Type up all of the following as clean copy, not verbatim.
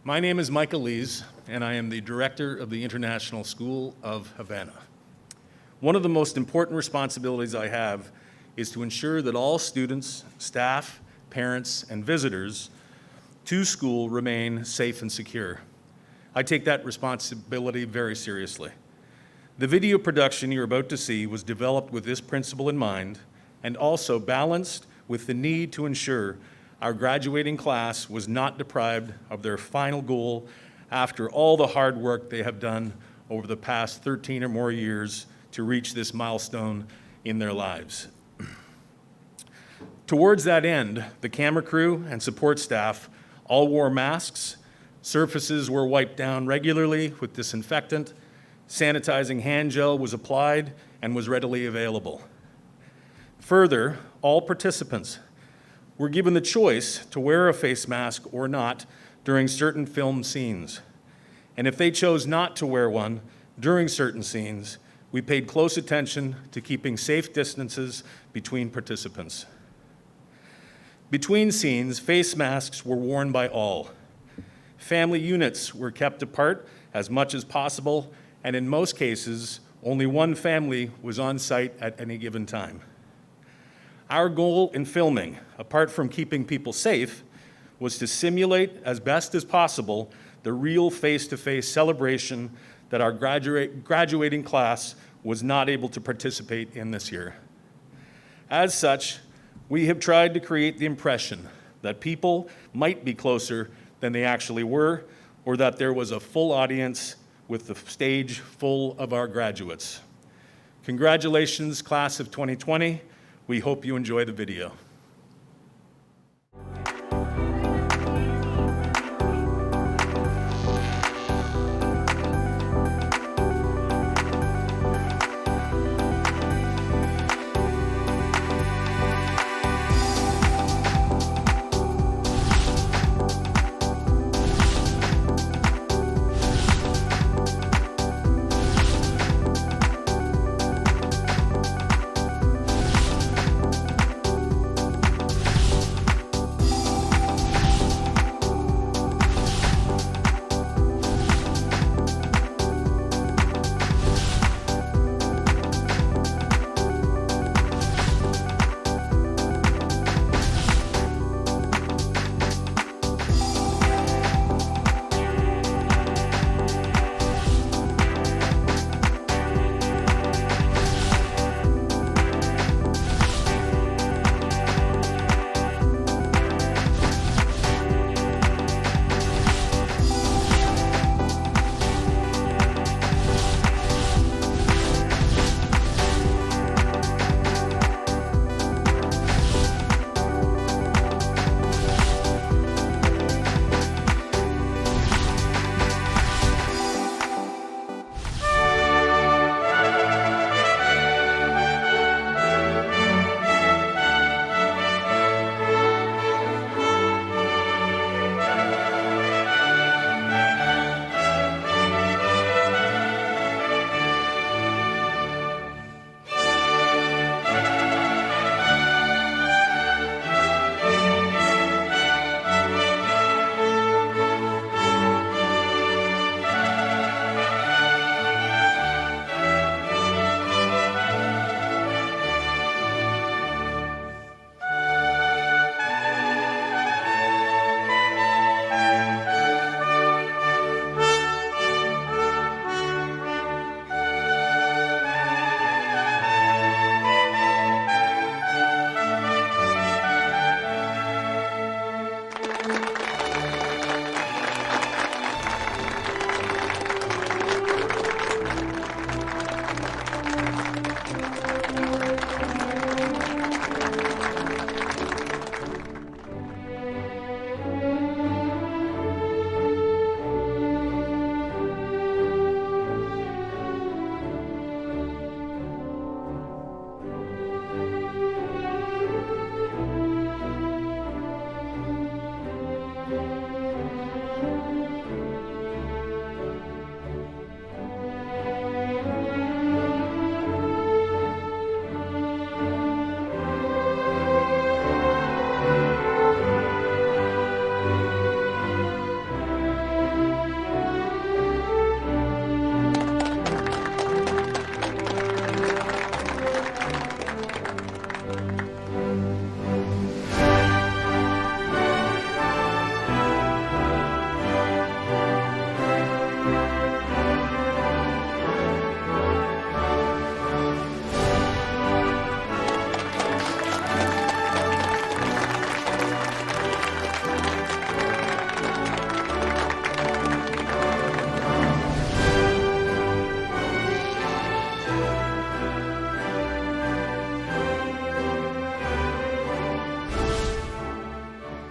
My name is Michael Lees, and I am the director of the International School of Havana. One of the most important responsibilities I have is to ensure that all students, staff, parents, and visitors to school remain safe and secure. I take that responsibility very seriously. The video production you're about to see was developed with this principle in mind and also balanced with the need to ensure our graduating class was not deprived of their final goal after all the hard work they have done over the past 13 or more years to reach this milestone in their lives. Towards that end, the camera crew and support staff all wore masks, surfaces were wiped down regularly with disinfectant, sanitizing hand gel was applied and was readily available. Further, all participants were given the choice to wear a face mask or not during certain film scenes. And if they chose not to wear one during certain scenes, we paid close attention to keeping safe distances between participants. Between scenes, face masks were worn by all. Family units were kept apart as much as possible, and in most cases, only one family was on site at any given time. Our goal in filming, apart from keeping people safe, was to simulate as best as possible the real face-to-face celebration that our graduating class was not able to participate in this year. As such, we have tried to create the impression that people might be closer than they actually were, or that there was a full audience with the stage full of our graduates. Congratulations, class of 2020. We hope you enjoy the video.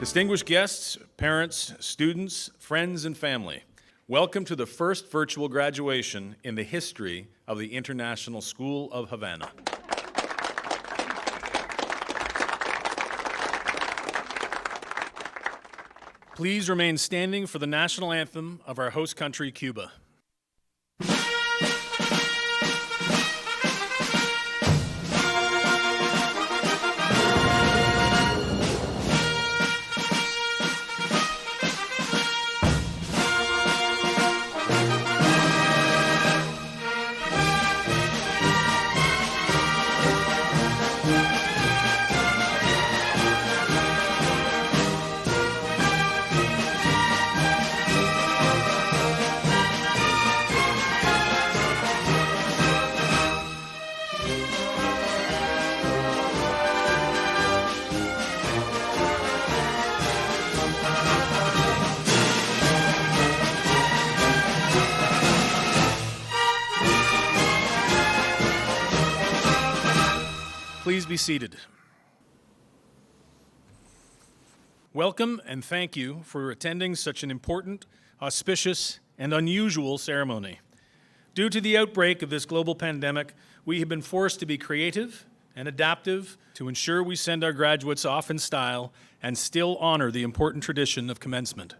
Distinguished guests, parents, students, friends, and family, welcome to the first virtual graduation in the history of the International School of Havana. Please remain standing for the national anthem of our host country, Cuba. Please be seated. Welcome and thank you for attending such an important, auspicious, and unusual ceremony. Due to the outbreak of this global pandemic, we have been forced to be creative and adaptive to ensure we send our graduates off in style and still honor the important tradition of commencement.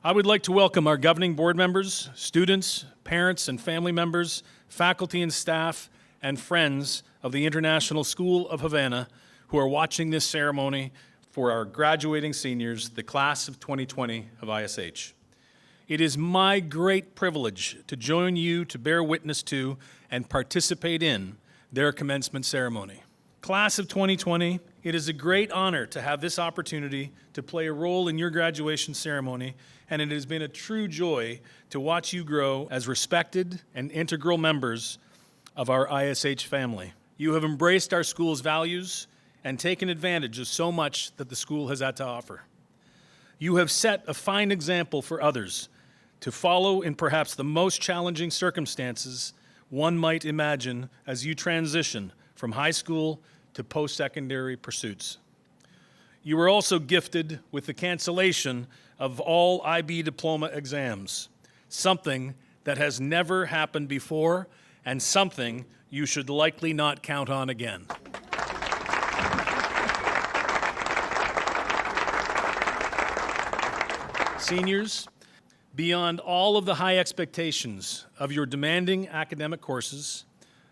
I would like to welcome our governing board members, students, parents and family members, faculty and staff, and friends of the International School of Havana who are watching this ceremony for our graduating seniors, the class of 2020 of ISH. It is my great privilege to join you to bear witness to and participate in their commencement ceremony. Class of 2020, it is a great honor to have this opportunity to play a role in your graduation ceremony, and it has been a true joy to watch you grow as respected and integral members of our ISH family. You have embraced our school's values and taken advantage of so much that the school has had to offer. You have set a fine example for others to follow in perhaps the most challenging circumstances one might imagine as you transition from high school to post-secondary pursuits. You were also gifted with the cancellation of all IB diploma exams, something that has never happened before and something you should likely not count on again. Seniors, beyond all of the high expectations of your demanding academic courses,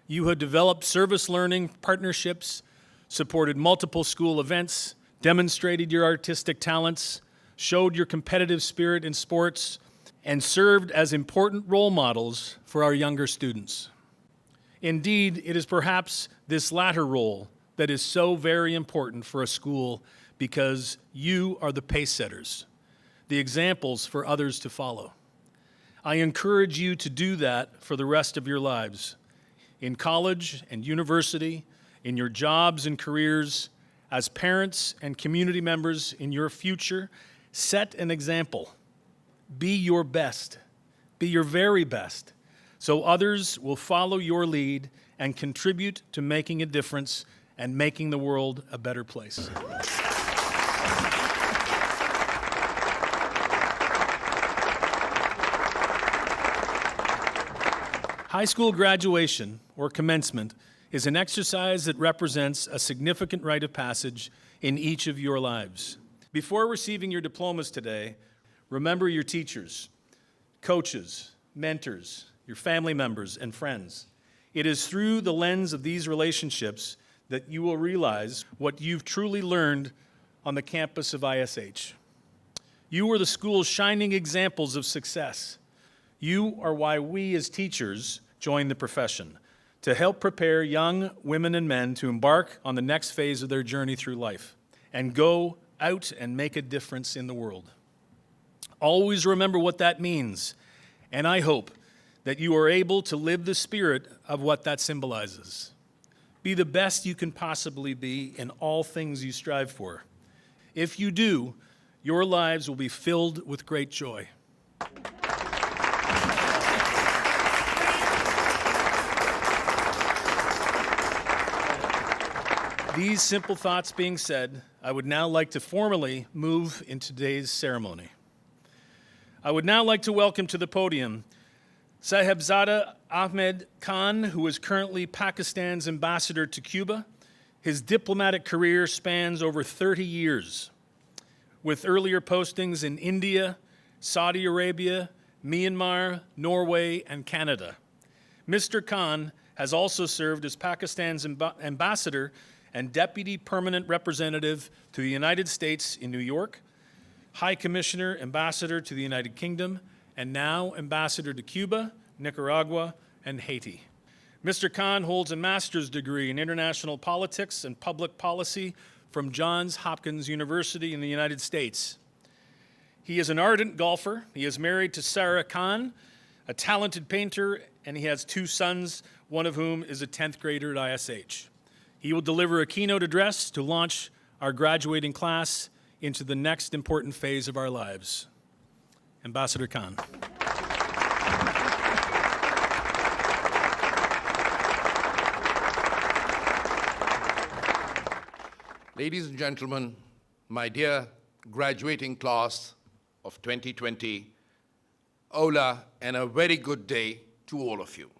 you have developed service learning partnerships, supported multiple school events, demonstrated your artistic talents, showed your competitive spirit in sports, and served as important role models for our younger students. Indeed, it is perhaps this latter role that is so very important for a school because you are the pace setters, the examples for others to follow. I encourage you to do that for the rest of your lives, in college and university, in your jobs and careers, as parents and community members in your future. Set an example. Be your best. Be your very best, so others will follow your lead and contribute to making a difference and making the world a better place. High school graduation, or commencement, is an exercise that represents a significant rite of passage in each of your lives. Before receiving your diplomas today, remember your teachers, coaches, mentors, your family members, and friends. It is through the lens of these relationships that you will realize what you've truly learned on the campus of ISH. You are the school's shining examples of success. You are why we as teachers join the profession, to help prepare young women and men to embark on the next phase of their journey through life and go out and make a difference in the world. Always remember what that means, and I hope that you are able to live the spirit of what that symbolizes. Be the best you can possibly be in all things you strive for. If you do, your lives will be filled with great joy. These simple thoughts being said, I would now like to formally move into today's ceremony. I would now like to welcome to the podium Sahibzada Ahmed Khan, who is currently Pakistan's ambassador to Cuba. His diplomatic career spans over 30 years, with earlier postings in India, Saudi Arabia, Myanmar, Norway, and Canada. Mr. Khan has also served as Pakistan's ambassador and deputy permanent representative to the United States in New York, High Commissioner, Ambassador to the United Kingdom, and now Ambassador to Cuba, Nicaragua, and Haiti. Mr. Khan holds a master's degree in international politics and public policy from Johns Hopkins University in the United States. He is an ardent golfer. He is married to Sarah Khan, a talented painter, and he has 2 sons, one of whom is a 10th grader at ISH. He will deliver a keynote address to launch our graduating class into the next important phase of our lives. Ambassador Khan. Ladies and gentlemen, my dear graduating class of 2020, Ola, and a very good day to all of you.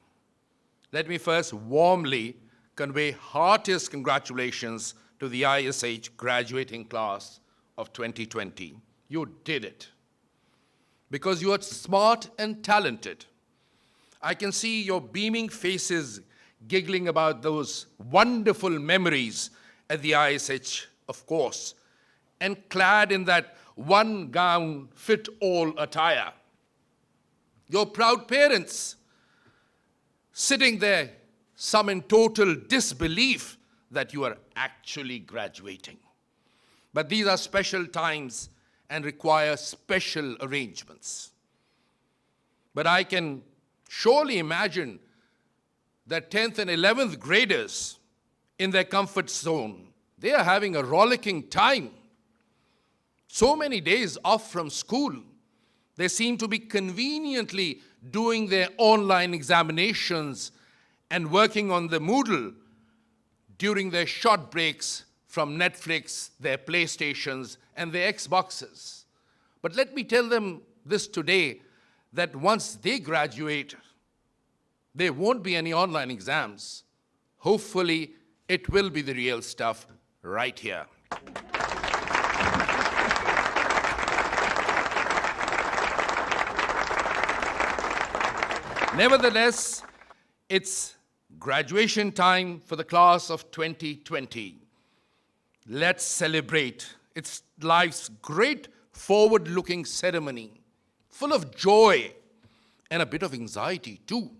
Let me first warmly convey heartiest congratulations to the ISH graduating class of 2020. You did it. Because you are smart and talented. I can see your beaming faces giggling about those wonderful memories at the ISH, of course, and clad in that one gown fit all attire. Your proud parents sitting there, some in total disbelief that you are actually graduating. But these are special times and require special arrangements. But I can surely imagine that 10th and 11th graders in their comfort zone, they are having a rollicking time. So many days off from school, they seem to be conveniently doing their online examinations and working on the Moodle during their short breaks from Netflix, their PlayStations, and their Xboxes. But let me tell them this today, that once they graduate, there won't be any online exams. Hopefully, it will be the real stuff right here. Nevertheless, it's graduation time for the class of 2020. Let's celebrate. It's life's great forward-looking ceremony, full of joy and a bit of anxiety too.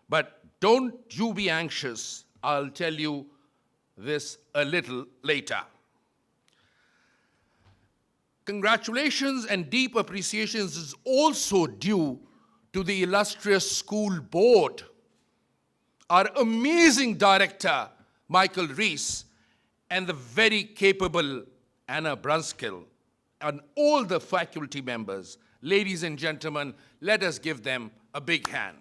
But don't you be anxious. I'll tell you this a little later. Congratulations and deep appreciations is also due to the illustrious school board, our amazing director, Michael Rees, and the very capable Anna Brunskill, and all the faculty members. Ladies and gentlemen, let us give them a big hand.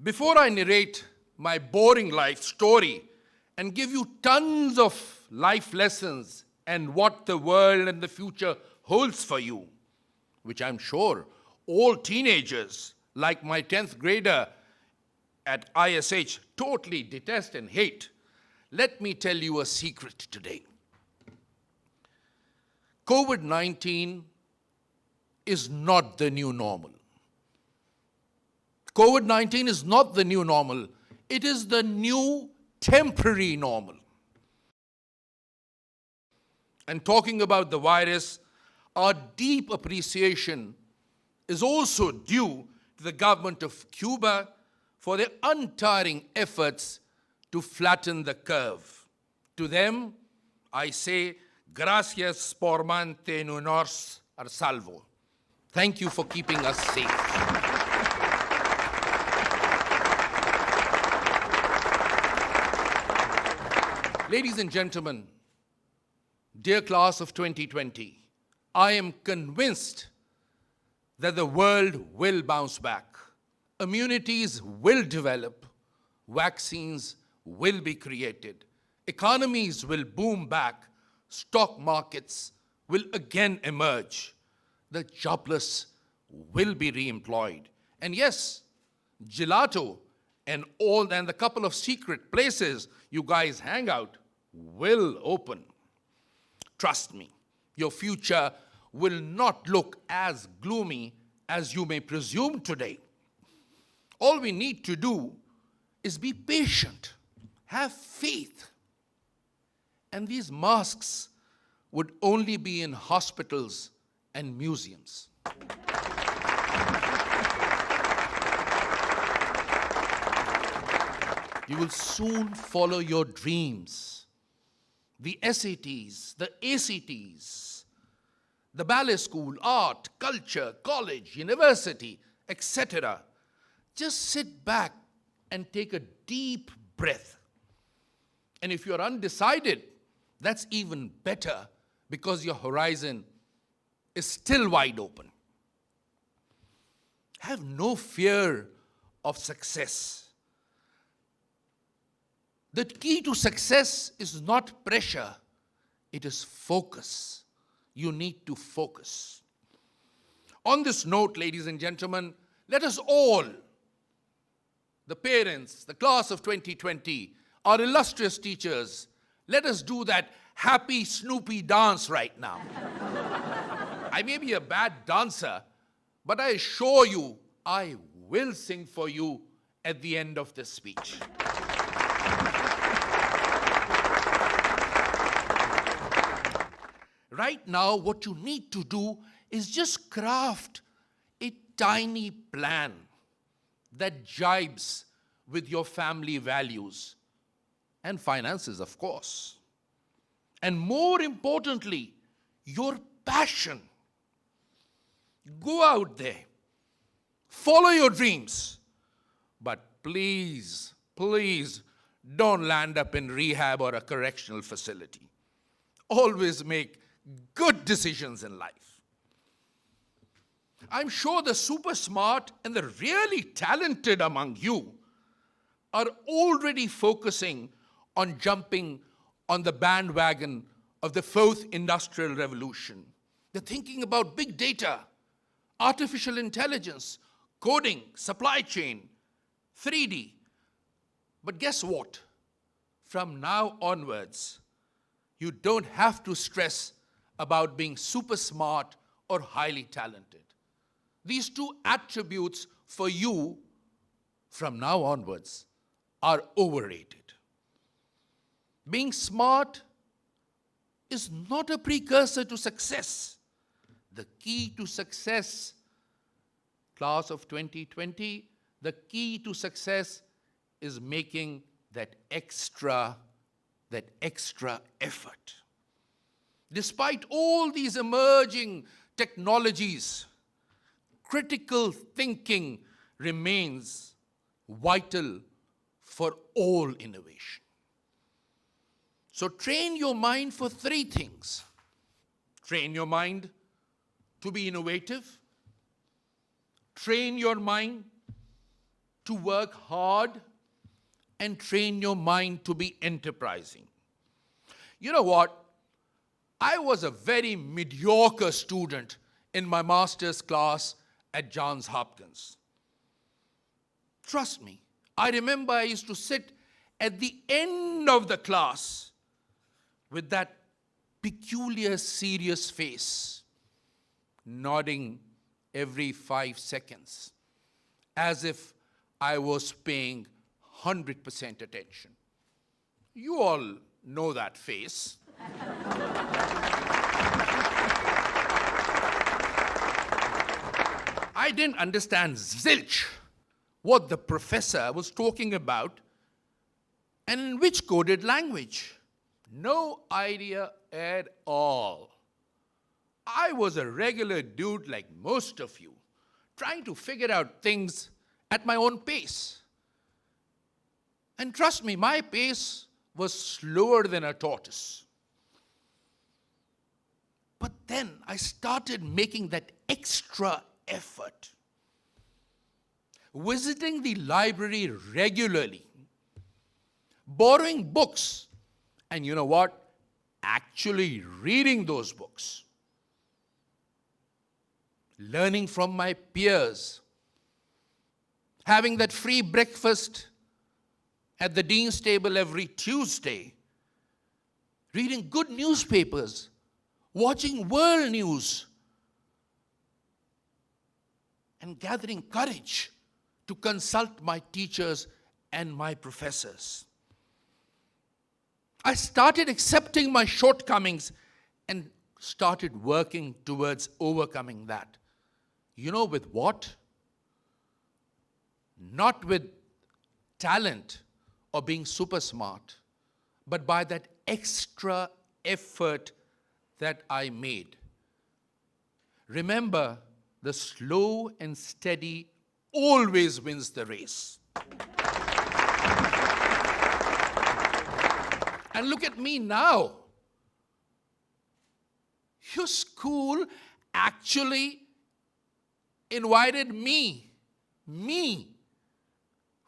Before I narrate my boring life story and give you tons of life lessons and what the world and the future holds for you, which I'm sure all teenagers, like my 10th grader at ISH, totally detest and hate, let me tell you a secret today. COVID-19 is not the new normal. COVID-19 is not the new normal. It is the new temporary normal. And talking about the virus, our deep appreciation is also due to the government of Cuba for their untiring efforts to flatten the curve. To them, I say, gracias por mantenernos a salvo. Thank you for keeping us safe. Ladies and gentlemen, dear class of 2020, I am convinced that the world will bounce back. Immunities will develop. Vaccines will be created. Economies will boom back. Stock markets will again emerge. The jobless will be re-employed. And yes, gelato and the couple of secret places you guys hang out will open. Trust me, your future will not look as gloomy as you may presume today. All we need to do is be patient, have faith. And these masks would only be in hospitals and museums. You will soon follow your dreams. The SATs, the ACTs, the ballet school, art, culture, college, university, etc. Just sit back and take a deep breath. And if you're undecided, that's even better because your horizon is still wide open. Have no fear of success. The key to success is not pressure, it is focus. You need to focus. On this note, ladies and gentlemen, let us all, the parents, the class of 2020, our illustrious teachers, let us do that happy Snoopy dance right now. I may be a bad dancer, but I assure you, I will sing for you at the end of this speech. Right now, what you need to do is just craft a tiny plan that jibes with your family values and finances, of course. And more importantly, your passion. Go out there, follow your dreams, but please, please don't land up in rehab or a correctional facility. Always make good decisions in life. I'm sure the super smart and the really talented among you are already focusing on jumping on the bandwagon of the fourth industrial revolution. They're thinking about big data, artificial intelligence, coding, supply chain, 3D. But guess what? From now onwards, you don't have to stress about being super smart or highly talented. These two attributes for you from now onwards are overrated. Being smart is not a precursor to success. The key to success, class of 2020, the key to success is making that extra effort. Despite all these emerging technologies, critical thinking remains vital for all innovation. So train your mind for three things. Train your mind to be innovative. Train your mind to work hard. And train your mind to be enterprising. You know what? I was a very mediocre student in my master's class at Johns Hopkins. Trust me, I remember I used to sit at the end of the class with that peculiar serious face, nodding every 5 seconds, as if I was paying 100% attention. You all know that face. I didn't understand zilch what the professor was talking about and in which coded language. No idea at all. I was a regular dude like most of you, trying to figure out things at my own pace. And trust me, my pace was slower than a tortoise. But then I started making that extra effort. Visiting the library regularly, borrowing books, and you know what? Actually reading those books. Learning from my peers. Having that free breakfast at the Dean's table every Tuesday. Reading good newspapers. Watching world news. And gathering courage to consult my teachers and my professors. I started accepting my shortcomings and started working towards overcoming that. You know with what? Not with talent or being super smart, but by that extra effort that I made. Remember, the slow and steady always wins the race. And look at me now. Your school actually invited me,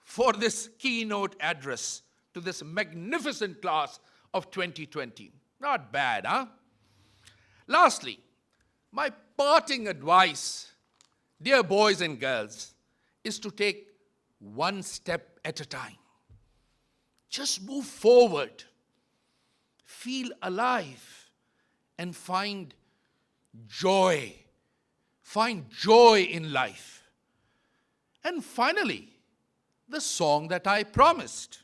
for this keynote address to this magnificent class of 2020. Not bad, huh? Lastly, my parting advice, dear boys and girls, is to take one step at a time. Just move forward. Feel alive and find joy. Find joy in life. And finally, the song that I promised.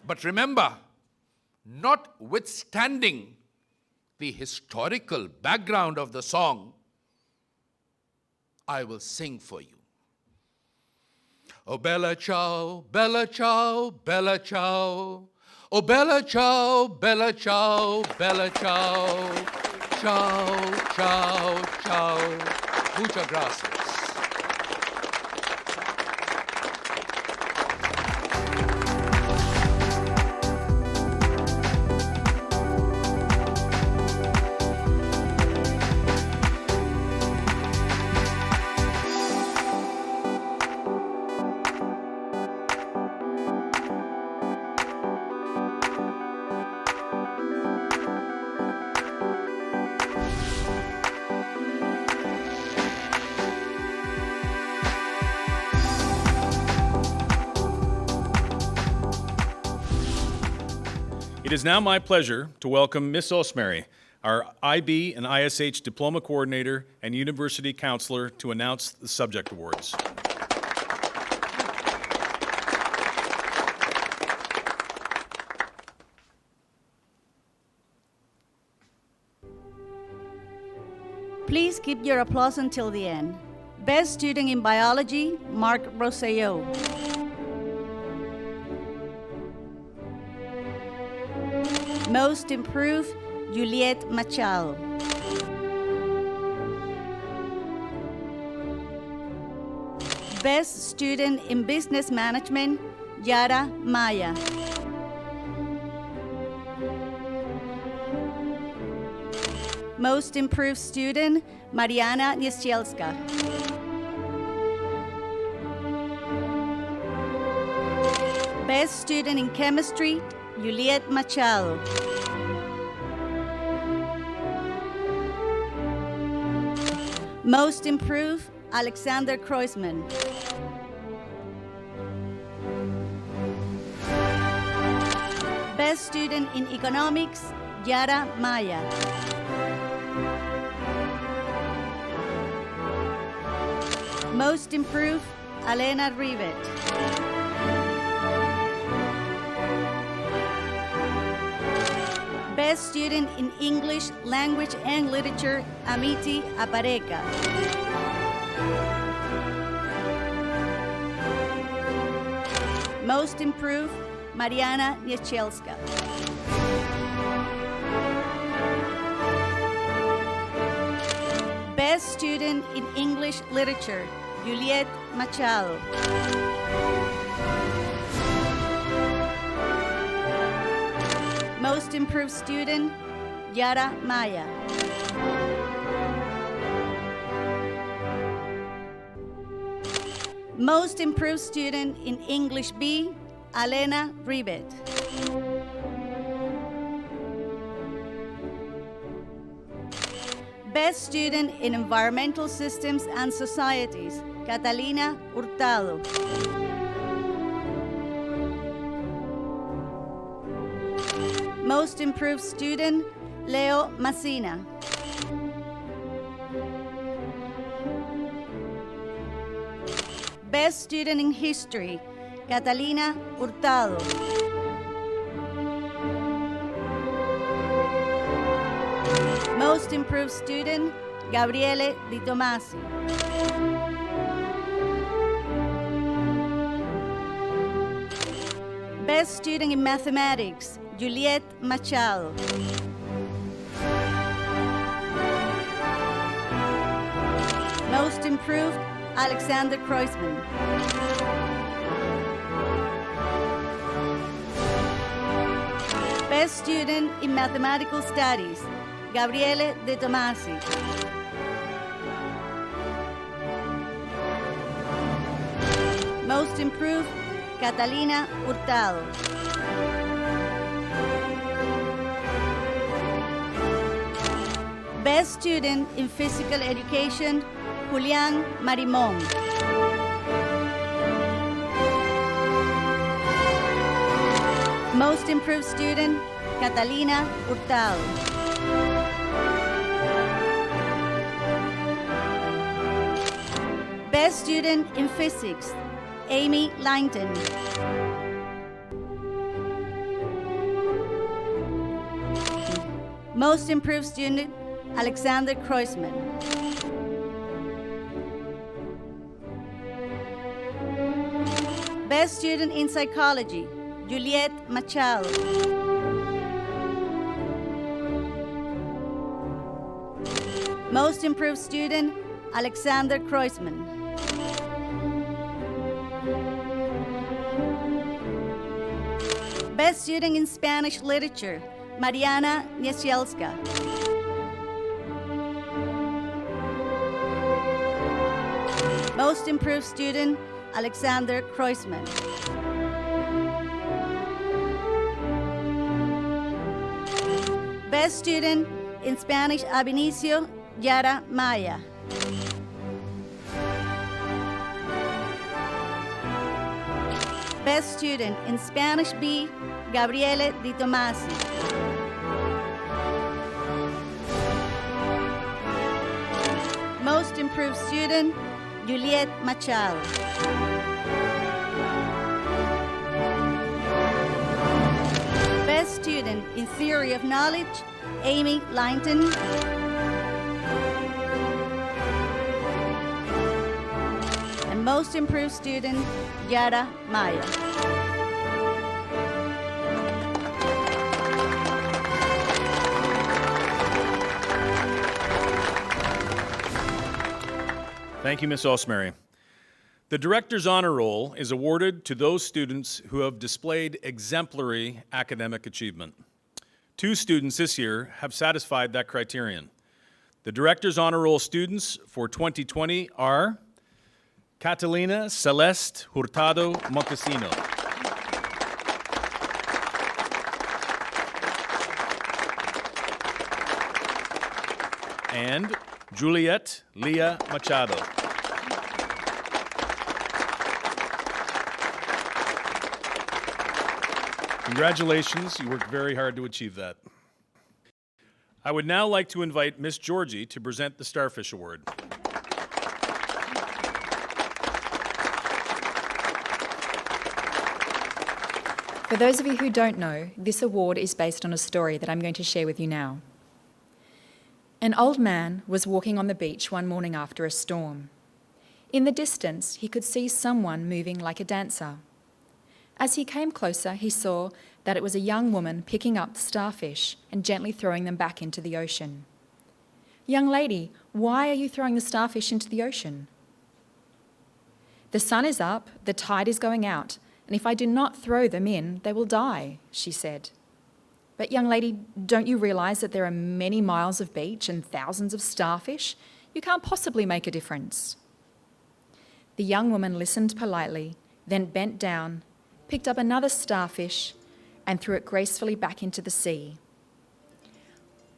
But remember, notwithstanding the historical background of the song, I will sing for you. Oh, bella ciao, bella ciao, bella ciao. Oh, bella ciao, bella ciao, bella ciao. Ciao, ciao, ciao. Muchas gracias. It is now my pleasure to welcome Ms. Osmeri, our IB and ISH Diploma Coordinator and University Counselor, to announce the subject awards. Please keep your applause until the end. Best Student in Biology, Mark Rosselló. Most Improved, Juliet Machado. Best Student in Business Management, Yara Maya. Most Improved Student, Mariana Niesielska. Best Student in Chemistry, Juliet Machado. Most Improved, Alexander Kreuzman. Best Student in Economics, Yara Maya. Most Improved, Alena Rivet. Best Student in English, Language and Literature, Amity Apareca. Most Improved, Mariana Niesielska. Best Student in English Literature, Juliet Machado. Most Improved Student, Yara Maya. Most improved student in English B, Alena Ribet. Best student in Environmental Systems and Societies, Catalina Hurtado. Most improved student, Leo Massina. Best student in History, Catalina Hurtado. Most improved student, Gabriele Di Tomasi. Best student in Mathematics, Juliet Machado. Most improved, Alexander Kreuzmann. Best student in Mathematical Studies, Gabriele De Tomasi. Most improved, Catalina Hurtado. Best student in Physical Education, Julián Marimón. Most improved student, Catalina Hurtado. Best student in Physics, Amy Langton. Most improved student, Alexander Kreuzmann. Best student in Psychology, Juliet Machado. Most improved student, Alexander Kreuzmann. Best student in Spanish Literature, Mariana Niesielska. Most improved student, Alexander Kreuzmann. Best student in Spanish Ab Inicio, Yara Maya. Best student in Spanish B, Gabriele Di Tomasi. Most improved student, Juliet Machado. Best student in Theory of Knowledge, Amy Langton. And most improved student, Yara Maya. Thank you, Ms. Osmery. The Director's Honor Roll is awarded to those students who have displayed exemplary academic achievement. 2 students this year have satisfied that criterion. The Director's Honor Roll students for 2020 are Catalina Celeste Hurtado Montesino. And Juliet Leah Machado. Congratulations, you worked very hard to achieve that. I would now like to invite Ms. Georgie to present the Starfish Award. For those of you who don't know, this award is based on a story that I'm going to share with you now. An old man was walking on the beach one morning after a storm. In the distance, he could see someone moving like a dancer. As he came closer, he saw that it was a young woman picking up starfish and gently throwing them back into the ocean. "Young lady, why are you throwing the starfish into the ocean?" "The sun is up, the tide is going out, and if I do not throw them in, they will die," she said. "But young lady, don't you realize that there are many miles of beach and thousands of starfish? You can't possibly make a difference." The young woman listened politely, then bent down, picked up another starfish, and threw it gracefully back into the sea.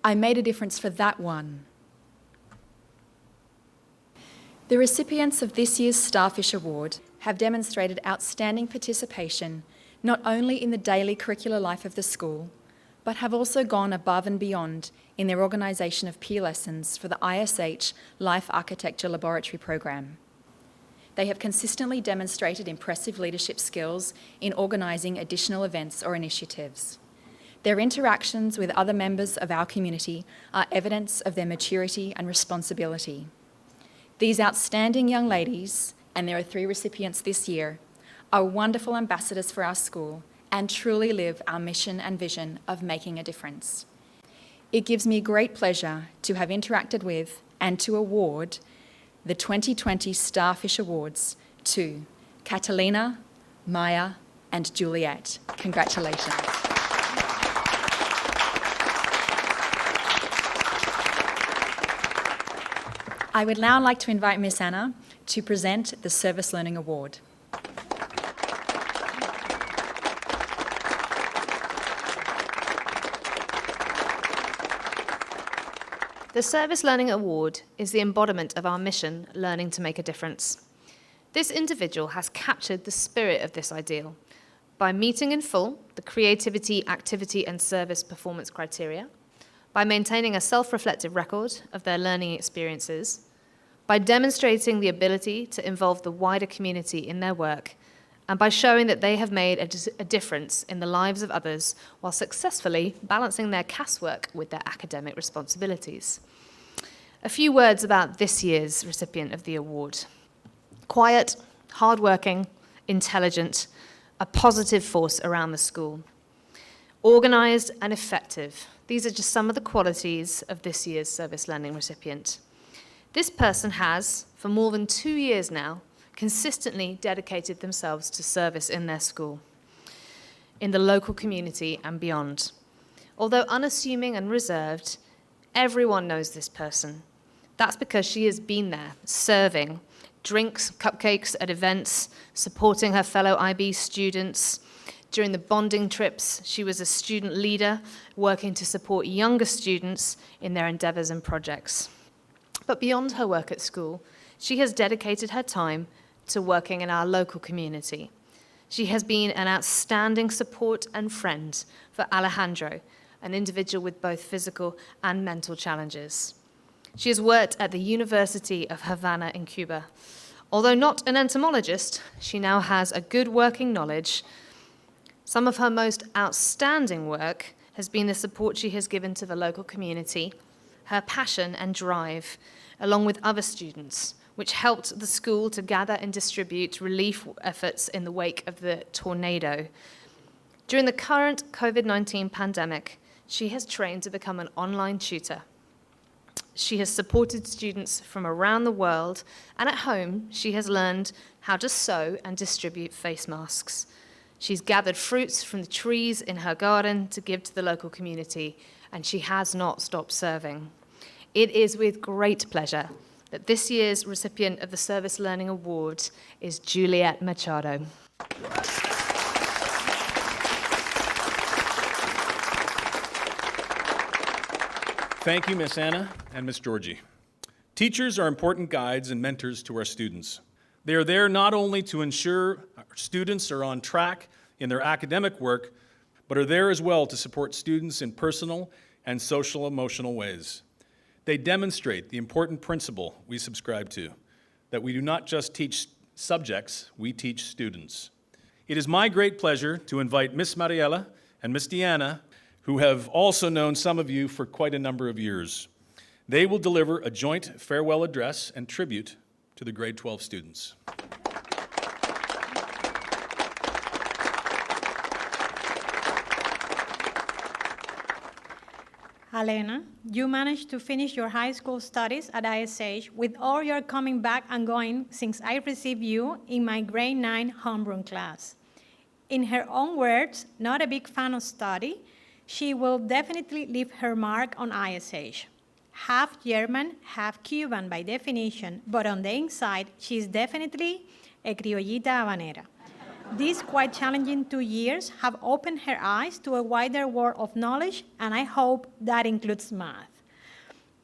I made a difference for that one. The recipients of this year's Starfish Award have demonstrated outstanding participation not only in the daily curricular life of the school, but have also gone above and beyond in their organisation of peer lessons for the ISH Life Architecture Laboratory program. They have consistently demonstrated impressive leadership skills in organising additional events or initiatives. Their interactions with other members of our community are evidence of their maturity and responsibility. These outstanding young ladies, and there are 3 recipients this year, are wonderful ambassadors for our school and truly live our mission and vision of making a difference. It gives me great pleasure to have interacted with and to award the 2020 Starfish Awards to Catalina, Maya, and Juliet. Congratulations. I would now like to invite Miss Anna to present the Service Learning Award. The Service Learning Award is the embodiment of our mission, learning to make a difference. This individual has captured the spirit of this ideal by meeting in full the creativity, activity, and service performance criteria, by maintaining a self-reflective record of their learning experiences, by demonstrating the ability to involve the wider community in their work, and by showing that they have made a difference in the lives of others while successfully balancing their classwork with their academic responsibilities. A few words about this year's recipient of the award. Quiet, hardworking, intelligent, a positive force around the school. Organised and effective. These are just some of the qualities of this year's Service Learning recipient. This person has, for more than 2 years now, consistently dedicated themselves to service in their school, in the local community and beyond. Although unassuming and reserved, everyone knows this person. That's because she has been there, serving, drinks, cupcakes at events, supporting her fellow IB students. During the bonding trips, she was a student leader, working to support younger students in their endeavours and projects. But beyond her work at school, she has dedicated her time to working in our local community. She has been an outstanding support and friend for Alejandro, an individual with both physical and mental challenges. She has worked at the University of Havana in Cuba. Although not an entomologist, she now has a good working knowledge. Some of her most outstanding work has been the support she has given to the local community, her passion and drive, along with other students, which helped the school to gather and distribute relief efforts in the wake of the tornado. During the current COVID-19 pandemic, she has trained to become an online tutor. She has supported students from around the world, and at home, she has learned how to sew and distribute face masks. She's gathered fruits from the trees in her garden to give to the local community, and she has not stopped serving. It is with great pleasure that this year's recipient of the Service Learning Award is Juliet Machado. Thank you, Miss Anna and Miss Georgie. Teachers are important guides and mentors to our students. They are there not only to ensure our students are on track in their academic work, but are there as well to support students in personal and social emotional ways. They demonstrate the important principle we subscribe to, that we do not just teach subjects, we teach students. It is my great pleasure to invite Miss Mariela and Miss Deanna, who have also known some of you for quite a number of years. They will deliver a joint farewell address and tribute to the grade 12 students. Alena, you managed to finish your high school studies at ISH with all your coming back and going since I received you in my grade 9 homeroom class. In her own words, not a big fan of study, she will definitely leave her mark on ISH. Half German, half Cuban by definition, but on the inside, she's definitely a criollita habanera. These quite challenging 2 years have opened her eyes to a wider world of knowledge, and I hope that includes math.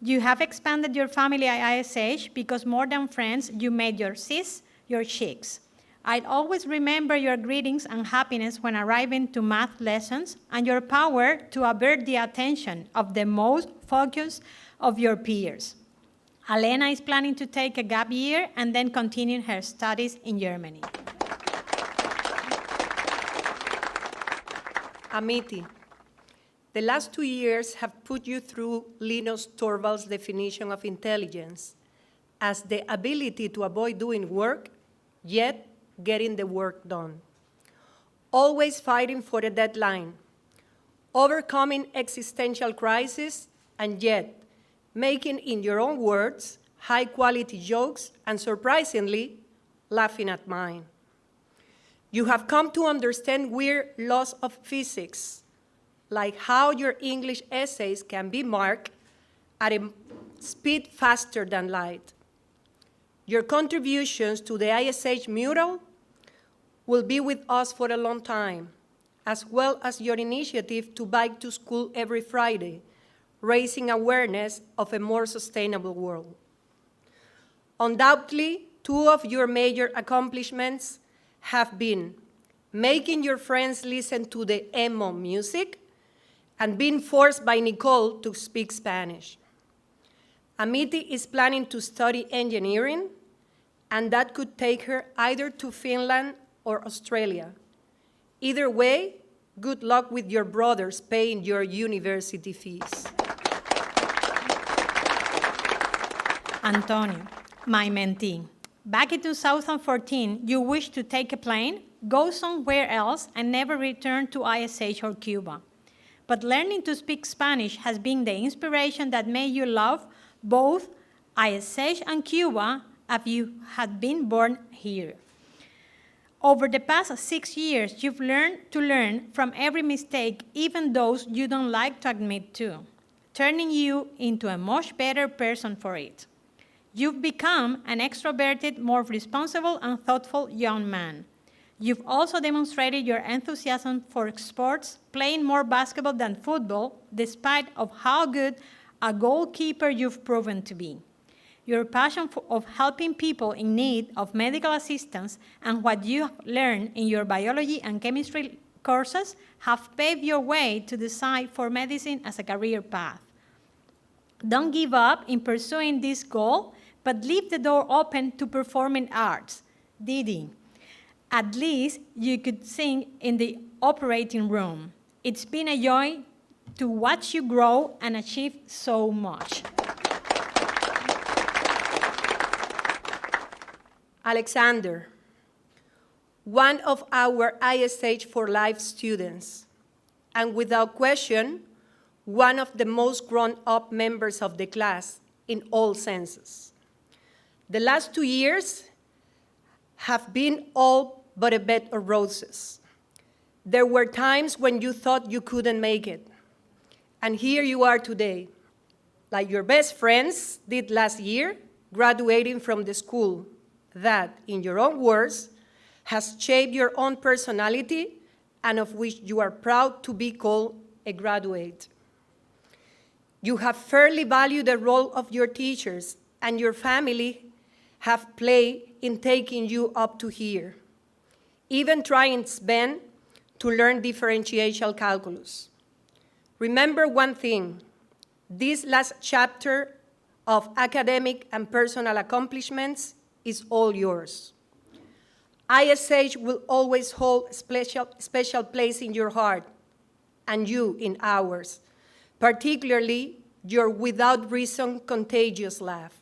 You have expanded your family at ISH because more than friends, you made your sis your chicks. I'll always remember your greetings and happiness when arriving to math lessons and your power to avert the attention of the most focused of your peers. Alena is planning to take a gap year and then continue her studies in Germany. Amity, the last 2 years have put you through Linus Torvalds' definition of intelligence as the ability to avoid doing work, yet getting the work done. Always fighting for a deadline, overcoming existential crises, and yet making, in your own words, high-quality jokes, and surprisingly, laughing at mine. You have come to understand weird laws of physics, like how your English essays can be marked at a speed faster than light. Your contributions to the ISH mural will be with us for a long time, as well as your initiative to bike to school every Friday, raising awareness of a more sustainable world. Undoubtedly, 2 of your major accomplishments have been making your friends listen to the emo music and being forced by Nicole to speak Spanish. Amity is planning to study engineering, and that could take her either to Finland or Australia. Either way, good luck with your brothers paying your university fees. Antonio, my mentee. Back in 2014, you wished to take a plane, go somewhere else, and never return to ISH or Cuba. But learning to speak Spanish has been the inspiration that made you love both ISH and Cuba as you had been born here. Over the past 6 years, you've learned to learn from every mistake, even those you don't like to admit to, turning you into a much better person for it. You've become an extroverted, more responsible and thoughtful young man. You've also demonstrated your enthusiasm for sports, playing more basketball than football, despite of how good a goalkeeper you've proven to be. Your passion of helping people in need of medical assistance and what you have learned in your biology and chemistry courses have paved your way to decide for medicine as a career path. Don't give up in pursuing this goal, but leave the door open to performing arts. Didi, at least you could sing in the operating room. It's been a joy to watch you grow and achieve so much. Alexander, one of our ISH for Life students, and without question, one of the most grown-up members of the class in all senses. The last 2 years have been all but a bed of roses. There were times when you thought you couldn't make it, and here you are today, like your best friends did last year, graduating from the school that, in your own words, has shaped your own personality and of which you are proud to be called a graduate. You have fairly valued the role of your teachers, and your family have played in taking you up to here, even trying its best to learn differential calculus. Remember one thing, this last chapter of academic and personal accomplishments is all yours. ISH will always hold a special place in your heart, and you in ours, particularly your without reason contagious laugh.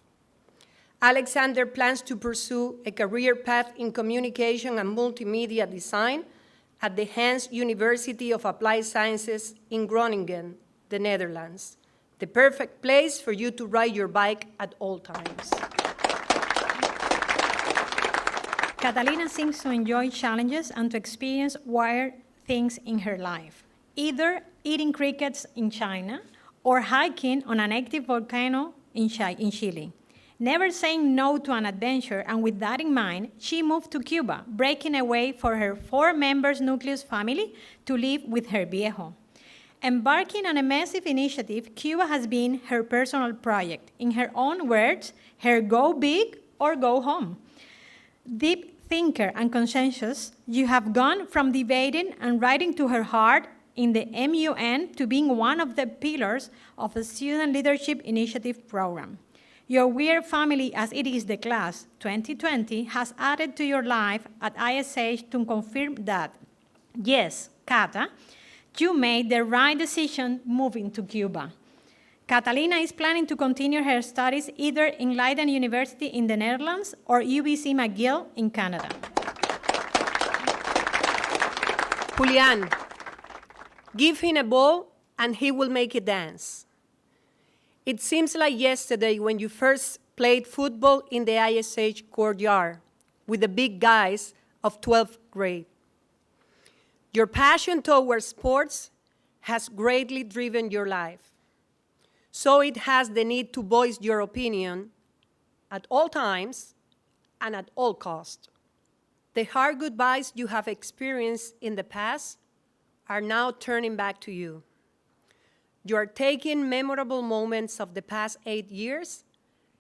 Alexander plans to pursue a career path in communication and multimedia design at the Hans University of Applied Sciences in Groningen, the Netherlands, the perfect place for you to ride your bike at all times. Catalina seems to enjoy challenges and to experience weird things in her life, either eating crickets in China or hiking on an active volcano in Chile. never saying no to an adventure, and with that in mind, she moved to Cuba, breaking away for her 4-member nucleus family to live with her viejo. Embarking on a massive initiative, Cuba has been her personal project. In her own words, her go big or go home. Deep thinker and conscientious, you have gone from debating and writing to her heart in the MUN to being one of the pillars of the Student Leadership Initiative program. Your weird family, as it is the class 2020, has added to your life at ISH to confirm that, yes, Cata, you made the right decision moving to Cuba. Catalina is planning to continue her studies either in Leiden University in the Netherlands or UBC McGill in Canada. Julian, give him a ball and he will make it dance. It seems like yesterday when you first played football in the ISH courtyard with the big guys of 12th grade. Your passion towards sports has greatly driven your life. So it has the need to voice your opinion at all times and at all costs. The hard goodbyes you have experienced in the past are now turning back to you. You are taking memorable moments of the past 8 years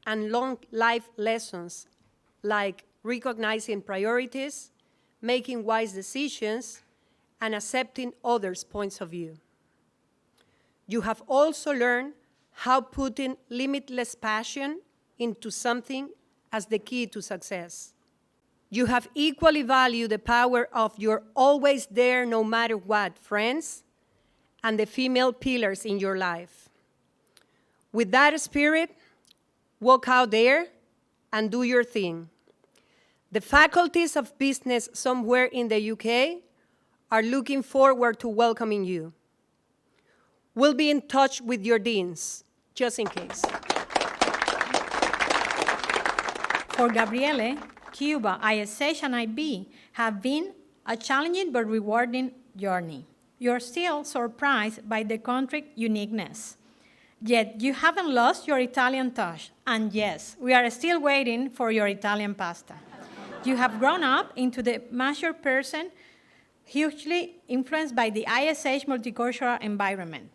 and long life lessons like recognizing priorities, making wise decisions, and accepting others' points of view. You have also learned how putting limitless passion into something as the key to success. You have equally valued the power of your always there no matter what friends and the female pillars in your life. With that spirit, walk out there and do your thing. The faculties of business somewhere in the UK are looking forward to welcoming you. We'll be in touch with your deans, just in case. For Gabriele, Cuba, ISH, and IB have been a challenging but rewarding journey. You're still surprised by the country's uniqueness. Yet you haven't lost your Italian touch. And yes, we are still waiting for your Italian pasta. You have grown up into the mature person, hugely influenced by the ISH multicultural environment.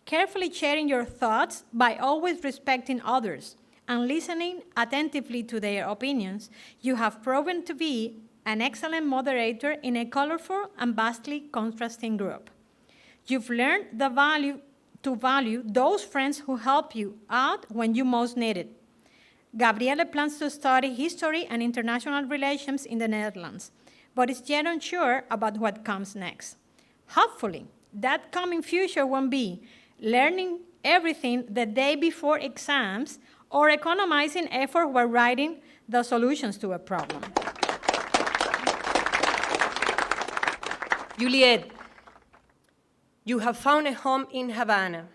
Carefully sharing your thoughts by always respecting others and listening attentively to their opinions, you have proven to be an excellent moderator in a colorful and vastly contrasting group. You've learned to value those friends who help you out when you most need it. Gabriele plans to study history and international relations in the Netherlands, but is yet unsure about what comes next. Hopefully, that coming future won't be learning everything the day before exams or economizing effort while writing the solutions to a problem. Juliet, you have found a home in Havana.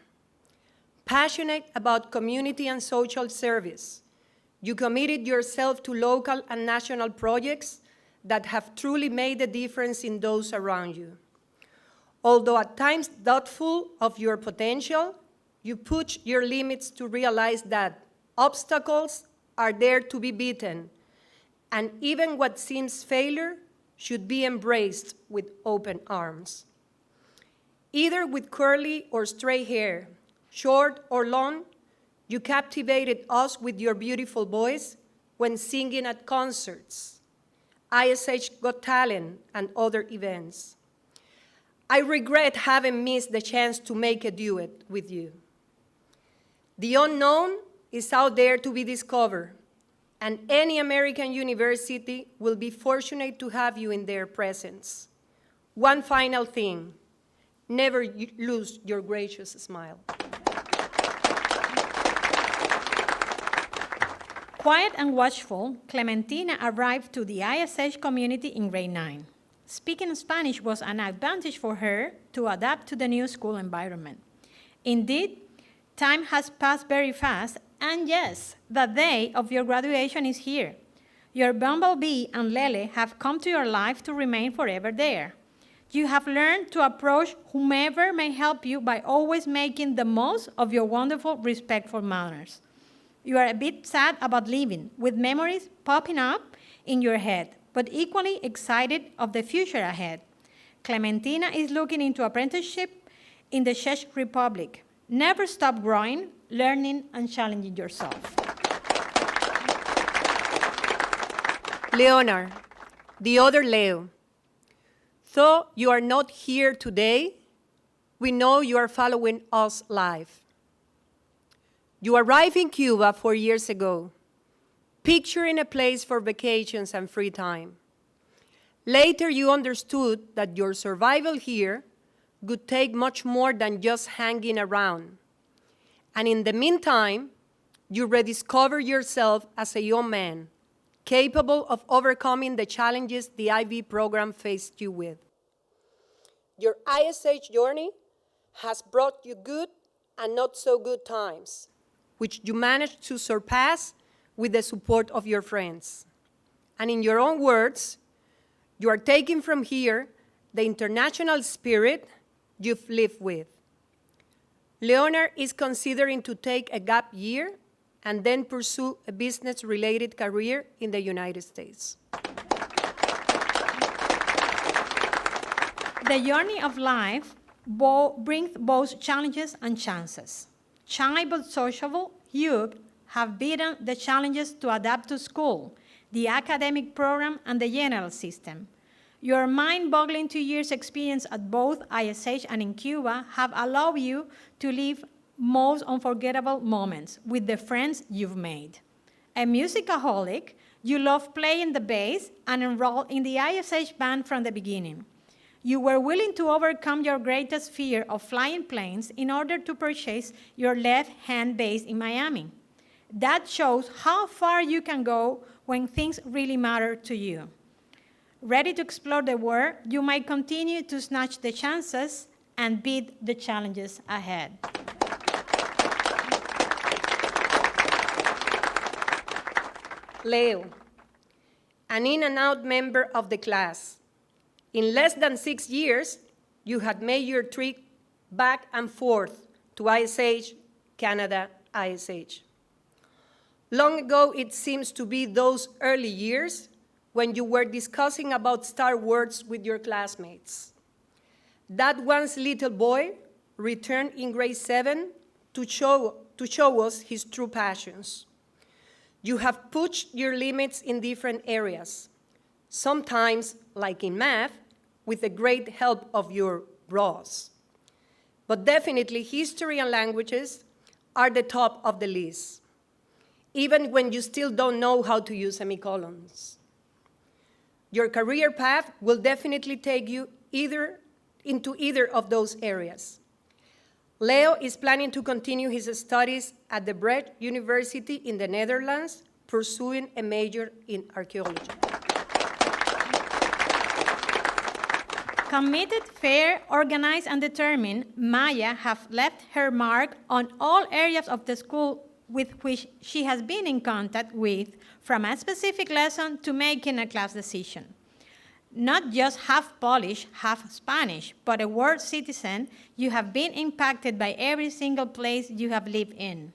Passionate about community and social service, you committed yourself to local and national projects that have truly made a difference in those around you. Although at times doubtful of your potential, you push your limits to realize that obstacles are there to be beaten, and even what seems failure should be embraced with open arms. Either with curly or straight hair, short or long, you captivated us with your beautiful voice when singing at concerts, ISH Got Talent, and other events. I regret having missed the chance to make a duet with you. The unknown is out there to be discovered, and any American university will be fortunate to have you in their presence. One final thing, never lose your gracious smile. Quiet and watchful, Clementina arrived to the ISH community in grade 9. Speaking Spanish was an advantage for her to adapt to the new school environment. Indeed, time has passed very fast, and yes, the day of your graduation is here. Your bumblebee and Lele have come to your life to remain forever there. You have learned to approach whomever may help you by always making the most of your wonderful, respectful manners. You are a bit sad about leaving, with memories popping up in your head, but equally excited of the future ahead. Clementina is looking into apprenticeship in the Czech Republic. Never stop growing, learning, and challenging yourself. Leonard, the other Leo, though you are not here today, we know you are following us live. You arrived in Cuba 4 years ago, picturing a place for vacations and free time. Later, you understood that your survival here would take much more than just hanging around. And in the meantime, you rediscovered yourself as a young man, capable of overcoming the challenges the IB program faced you with. Your ISH journey has brought you good and not so good times, which you managed to surpass with the support of your friends. And in your own words, you are taking from here the international spirit you've lived with. Leonard is considering to take a gap year and then pursue a business-related career in the United States. The journey of life brings both challenges and chances. Shy but sociable, you have beaten the challenges to adapt to school, the academic program, and the general system. Your mind-boggling 2 years experience at both ISH and in Cuba have allowed you to live most unforgettable moments with the friends you've made. A musicaholic, you love playing the bass and enrolled in the ISH band from the beginning. You were willing to overcome your greatest fear of flying planes in order to purchase your left-hand bass in Miami. That shows how far you can go when things really matter to you. Ready to explore the world, you might continue to snatch the chances and beat the challenges ahead. Leo, an in-and-out member of the class. In less than 6 years, you had made your trip back and forth to ISH, Canada, ISH. Long ago, it seems to be those early years when you were discussing about Star Wars with your classmates. That once little boy returned in grade 7 to show us his true passions. You have pushed your limits in different areas, sometimes, like in math, with the great help of your bros. But definitely, history and languages are the top of the list, even when you still don't know how to use semicolons. Your career path will definitely take you into either of those areas. Leo is planning to continue his studies at the Brecht University in the Netherlands, pursuing a major in archaeology. Committed, fair, organized, and determined, Maya has left her mark on all areas of the school with which she has been in contact with, from a specific lesson to making a class decision. Not just half Polish, half Spanish, but a world citizen, you have been impacted by every single place you have lived in.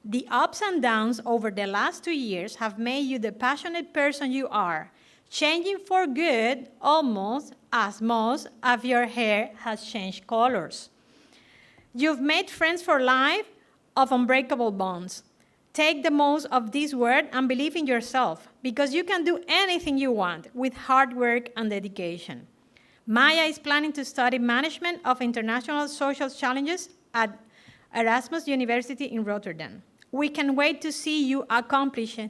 The ups and downs over the last 2 years have made you the passionate person you are, changing for good almost as most of your hair has changed colors. You've made friends for life of unbreakable bonds. Take the most of this word and believe in yourself, because you can do anything you want with hard work and dedication. Maya is planning to study management of international social challenges at Erasmus University in Rotterdam. We can wait to see you accomplish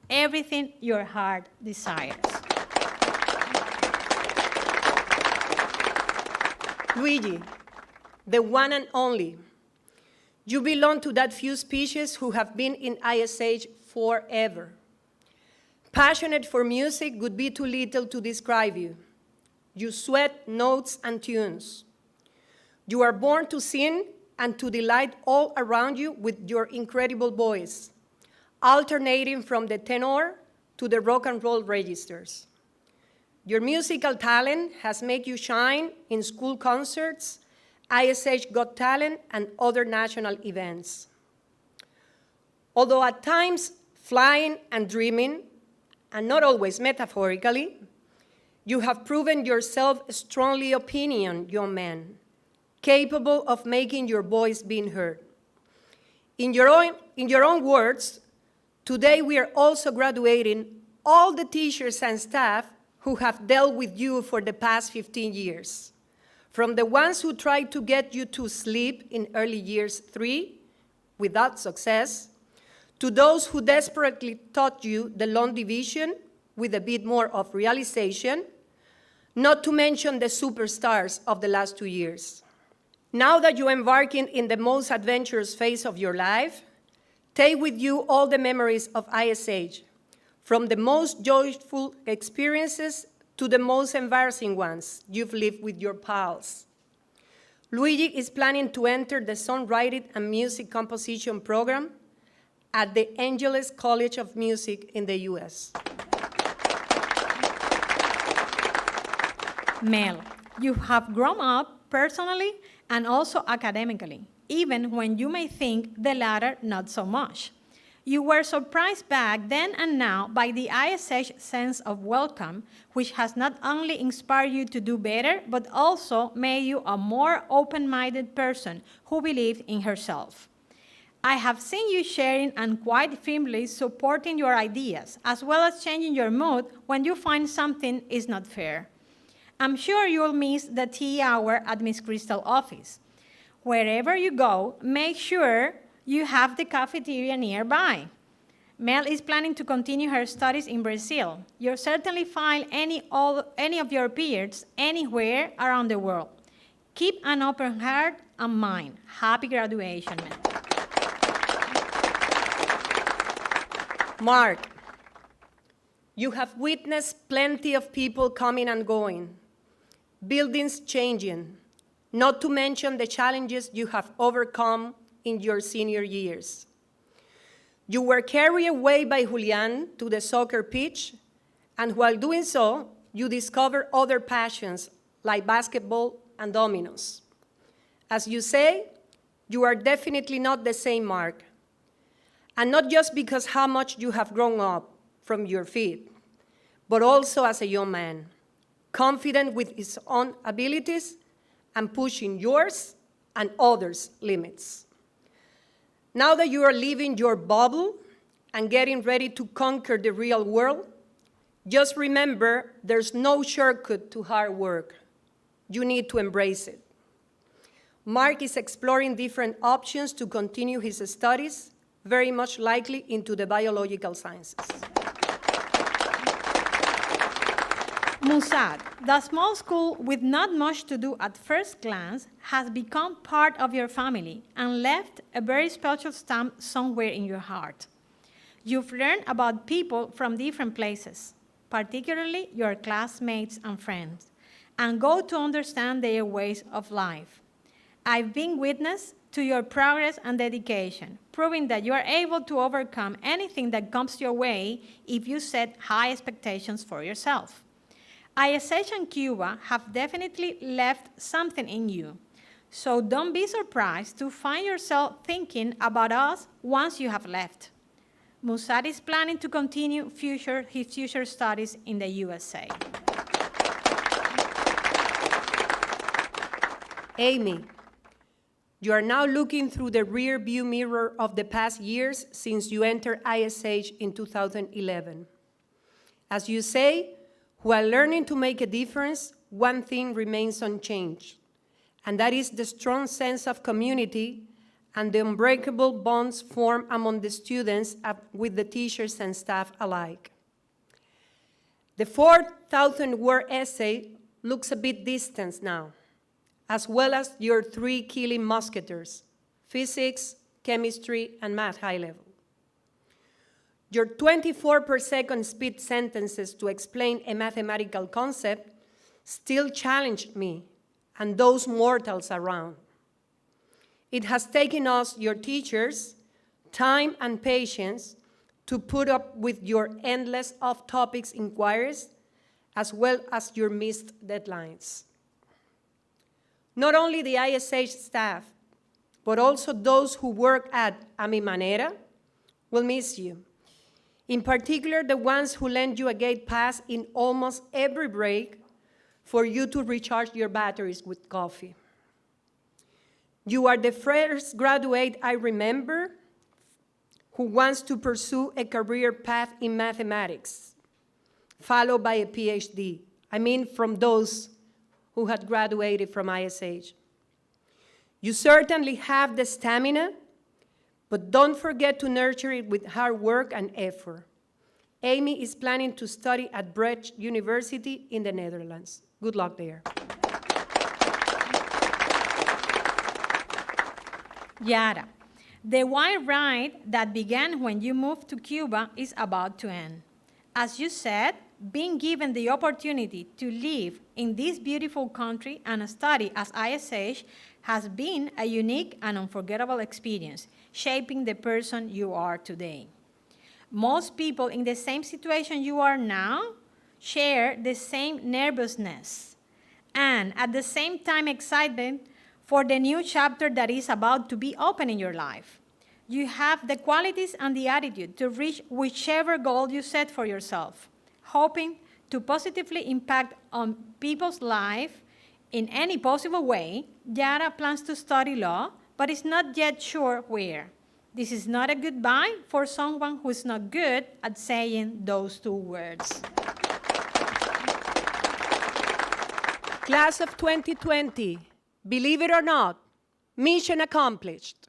everything your heart desires. Luigi, the one and only. You belong to that few species who have been in ISH forever. Passionate for music would be too little to describe you. You sweat notes and tunes. You are born to sing and to delight all around you with your incredible voice, alternating from the tenor to the rock and roll registers. Your musical talent has made you shine in school concerts, ISH Got Talent, and other national events. Although at times flying and dreaming, and not always metaphorically, you have proven yourself a strongly opinionated young man, capable of making your voice being heard. In your own words, today we are also graduating all the teachers and staff who have dealt with you for the past 15 years, from the ones who tried to get you to sleep in early years 3 without success, to those who desperately taught you the long division with a bit more of realization, not to mention the superstars of the last 2 years. Now that you're embarking in the most adventurous phase of your life, take with you all the memories of ISH, from the most joyful experiences to the most embarrassing ones you've lived with your pals. Luigi is planning to enter the Songwriting and Music Composition program at the Angeles College of Music in the US. Mel, you have grown up personally and also academically, even when you may think the latter not so much. You were surprised back then and now by the ISH sense of welcome, which has not only inspired you to do better, but also made you a more open-minded person who believed in herself. I have seen you sharing and quite firmly supporting your ideas, as well as changing your mood when you find something is not fair. I'm sure you'll miss the tea hour at Miss Crystal's office. Wherever you go, make sure you have the cafeteria nearby. Mel is planning to continue her studies in Brazil. You'll certainly find any of your peers anywhere around the world. Keep an open heart and mind. Happy graduation, Mel. Mark, you have witnessed plenty of people coming and going, buildings changing, not to mention the challenges you have overcome in your senior years. You were carried away by Julian to the soccer pitch, and while doing so, you discovered other passions like basketball and dominoes. As you say, you are definitely not the same Mark. And not just because how much you have grown up from your feet, but also as a young man, confident with his own abilities and pushing yours and others' limits. Now that you are leaving your bubble and getting ready to conquer the real world, just remember there's no shortcut to hard work. You need to embrace it. Mark is exploring different options to continue his studies, very much likely into the biological sciences. Musad, the small school with not much to do at first glance, has become part of your family and left a very special stamp somewhere in your heart. You've learned about people from different places, particularly your classmates and friends, and go to understand their ways of life. I've been witness to your progress and dedication, proving that you are able to overcome anything that comes your way if you set high expectations for yourself. ISH and Cuba have definitely left something in you, so don't be surprised to find yourself thinking about us once you have left. Musad is planning to continue his future studies in the USA. Amy, you are now looking through the rear view mirror of the past years since you entered ISH in 2011. As you say, while learning to make a difference, one thing remains unchanged, and that is the strong sense of community and the unbreakable bonds formed among the students with the teachers and staff alike. The 4,000-word essay looks a bit distant now, as well as your 3 killing musketeers, physics, chemistry, and math high level. Your 24-per-second speed sentences to explain a mathematical concept still challenged me and those mortals around. It has taken us, your teachers, time and patience to put up with your endless off-topics inquiries, as well as your missed deadlines. Not only the ISH staff, but also those who work at A Mi Manera, will miss you. In particular, the ones who lend you a gate pass in almost every break for you to recharge your batteries with coffee. You are the first graduate I remember who wants to pursue a career path in mathematics, followed by a PhD. I mean, from those who had graduated from ISH. You certainly have the stamina, but don't forget to nurture it with hard work and effort. Amy is planning to study at Brecht University in the Netherlands. Good luck there. Yara, the wild ride that began when you moved to Cuba is about to end. As you said, being given the opportunity to live in this beautiful country and study as ISH has been a unique and unforgettable experience, shaping the person you are today. Most people in the same situation you are now share the same nervousness and at the same time excitement for the new chapter that is about to be open in your life. You have the qualities and the attitude to reach whichever goal you set for yourself, hoping to positively impact on people's life in any possible way. Yara plans to study law, but is not yet sure where. This is not a goodbye for someone who is not good at saying those two words. Class of 2020, believe it or not, mission accomplished.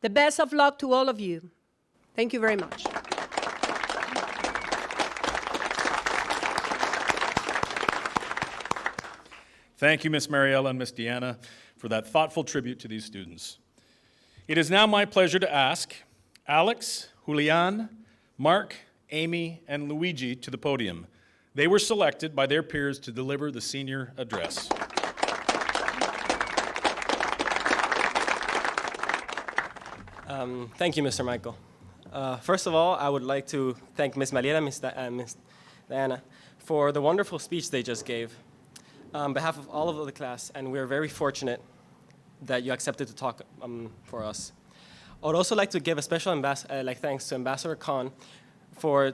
The best of luck to all of you. Thank you very much. Thank you, Ms. Mariela and Ms. Deanna, for that thoughtful tribute to these students. It is now my pleasure to ask Alex, Julian, Mark, Amy, and Luigi to the podium. They were selected by their peers to deliver the senior address. Thank you, Mr. Michael. First of all, I would like to thank Ms. Mariela and Ms. Diana for the wonderful speech they just gave on behalf of all of the class, and we're very fortunate that you accepted to talk for us. I would also like to give a special thanks to Ambassador Khan for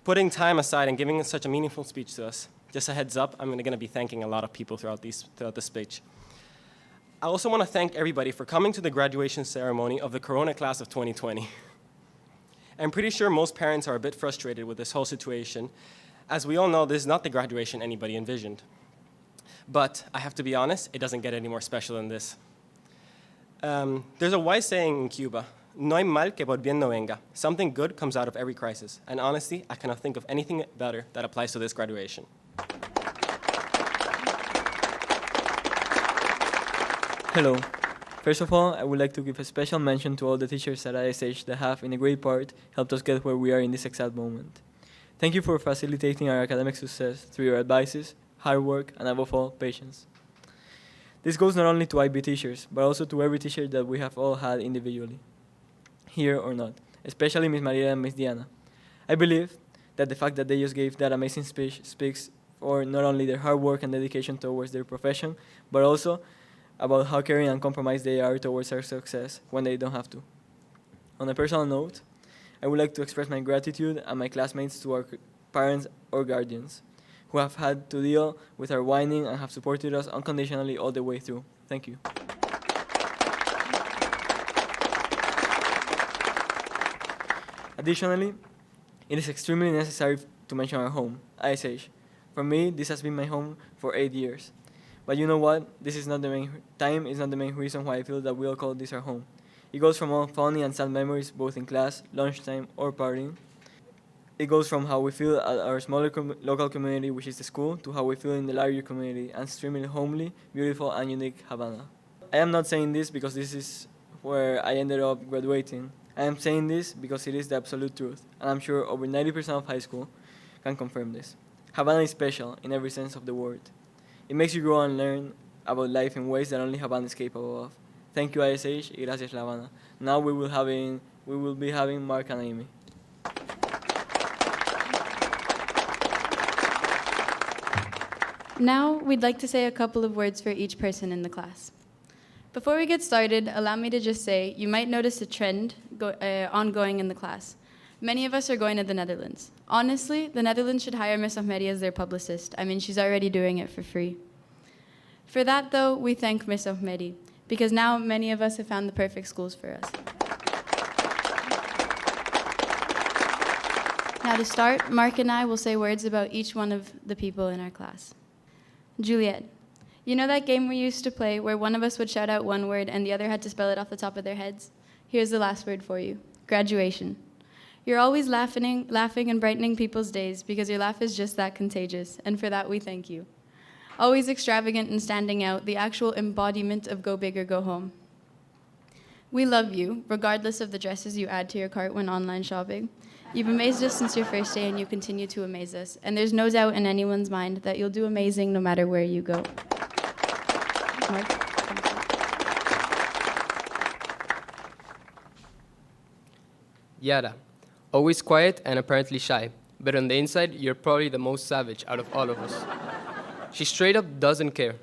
putting time aside and giving such a meaningful speech to us. Just a heads up, I'm going to be thanking a lot of people throughout the speech. I also want to thank everybody for coming to the graduation ceremony of the Corona class of 2020. I'm pretty sure most parents are a bit frustrated with this whole situation. As we all know, this is not the graduation anybody envisioned. But I have to be honest, it doesn't get any more special than this. There's a wise saying in Cuba, no hay mal que por bien no venga. Something good comes out of every crisis. And honestly, I cannot think of anything better that applies to this graduation. Hello. First of all, I would like to give a special mention to all the teachers at ISH that have, in a great part, helped us get where we are in this exact moment. Thank you for facilitating our academic success through your advices, hard work, and above all, patience. This goes not only to IB teachers, but also to every teacher that we have all had individually, here or not, especially Ms. Maria and Ms. Diana. I believe that the fact that they just gave that amazing speech speaks for not only their hard work and dedication towards their profession, but also about how caring and compromised they are towards our success when they don't have to. On a personal note, I would like to express my gratitude and my classmates to our parents or guardians who have had to deal with our whining and have supported us unconditionally all the way through. Thank you. Additionally, it is extremely necessary to mention our home, ISH. For me, this has been my home for 8 years. But you know what? This is not the main time is not the main reason why I feel that we all call this our home. It goes from all funny and sad memories, both in class, lunchtime, or partying. It goes from how we feel at our smaller local community, which is the school, to how we feel in the larger community, and extremely homely, beautiful, and unique Havana. I am not saying this because this is where I ended up graduating. I am saying this because it is the absolute truth, and I'm sure over 90% of high school can confirm this. Havana is special in every sense of the word. It makes you grow and learn about life in ways that only Havana is capable of. Thank you, ISH, y gracias, La Habana. Now we will be having Mark and Amy. Now, we'd like to say a couple of words for each person in the class. Before we get started, allow me to just say, you might notice a trend ongoing in the class. Many of us are going to the Netherlands. Honestly, the Netherlands should hire Miss Ahmedi as their publicist. I mean, she's already doing it for free. For that, though, we thank Miss Ahmedi, because now many of us have found the perfect schools for us. Now to start, Mark and I will say words about each one of the people in our class. Juliet, you know that game we used to play where one of us would shout out one word and the other had to spell it off the top of their heads? Here's the last word for you: graduation. You're always laughing and brightening people's days because your laugh is just that contagious, and for that we thank you. Always extravagant and standing out, the actual embodiment of go big or go home. We love you, regardless of the dresses you add to your cart when online shopping. You've amazed us since your first day, and you continue to amaze us. And there's no doubt in anyone's mind that you'll do amazing no matter where you go. Mark? Yara, always quiet and apparently shy, but on the inside, you're probably the most savage out of all of us. She straight up doesn't care.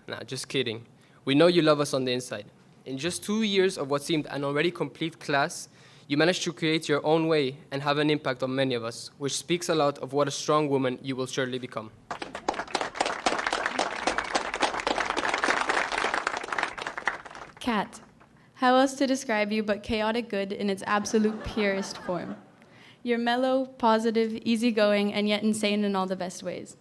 Nah, just kidding. We know you love us on the inside. In just 2 years of what seemed an already complete class, you managed to create your own way and have an impact on many of us, which speaks a lot of what a strong woman you will surely become. Kat, how else to describe you but chaotic good in its absolute purest form? You're mellow, positive, easygoing, and yet insane in all the best ways.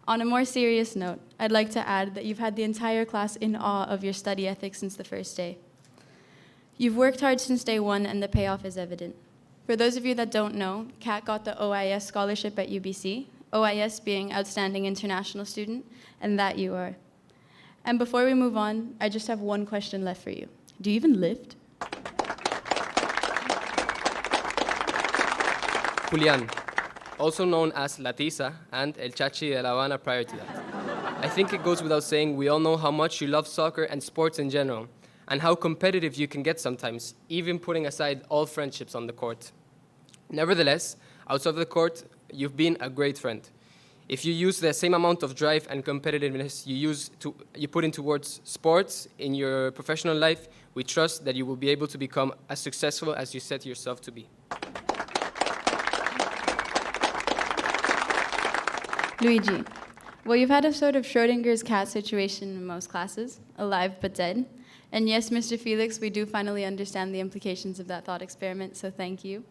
On a more serious note, I'd like to add that you've had the entire class in awe of your study ethic since the first day. You've worked hard since day one, and the payoff is evident. For those of you that don't know, Kat got the OIS scholarship at UBC, OIS being Outstanding International Student, and that you are. And before we move on, I just have one question left for you. Do you even lift? Julian, also known as La Tiza and El Chachi de La Habana prior to that. I think it goes without saying we all know how much you love soccer and sports in general, and how competitive you can get sometimes, even putting aside all friendships on the court. Nevertheless, outside of the court, you've been a great friend. If you use the same amount of drive and competitiveness you put in towards sports in your professional life, we trust that you will be able to become as successful as you set yourself to be. Luigi, well, you've had a sort of Schrodinger's cat situation in most classes, alive but dead. And yes, Mr. Felix, we do finally understand the implications of that thought experiment, so thank you.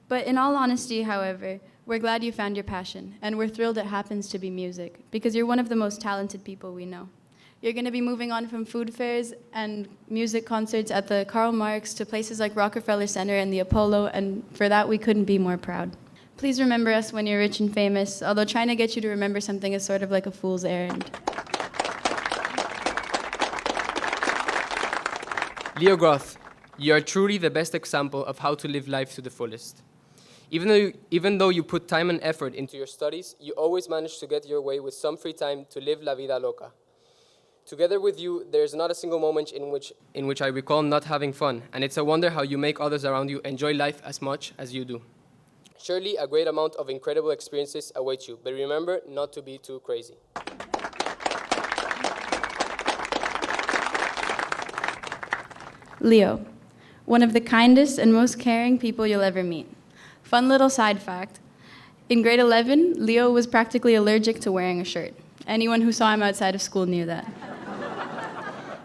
But in all honesty, however, we're glad you found your passion, and we're thrilled it happens to be music, because you're one of the most talented people we know. You're going to be moving on from food fairs and music concerts at the Karl Marx to places like Rockefeller Center and the Apollo, and for that we couldn't be more proud. Please remember us when you're rich and famous, although trying to get you to remember something is sort of like a fool's errand. Leo Groth, you are truly the best example of how to live life to the fullest. Even though you put time and effort into your studies, you always manage to get your way with some free time to live la vida loca. Together with you, there's not a single moment in which I recall not having fun, and it's a wonder how you make others around you enjoy life as much as you do. Surely a great amount of incredible experiences await you, but remember not to be too crazy. Leo, one of the kindest and most caring people you'll ever meet. Fun little side fact. In grade 11, Leo was practically allergic to wearing a shirt. Anyone who saw him outside of school knew that.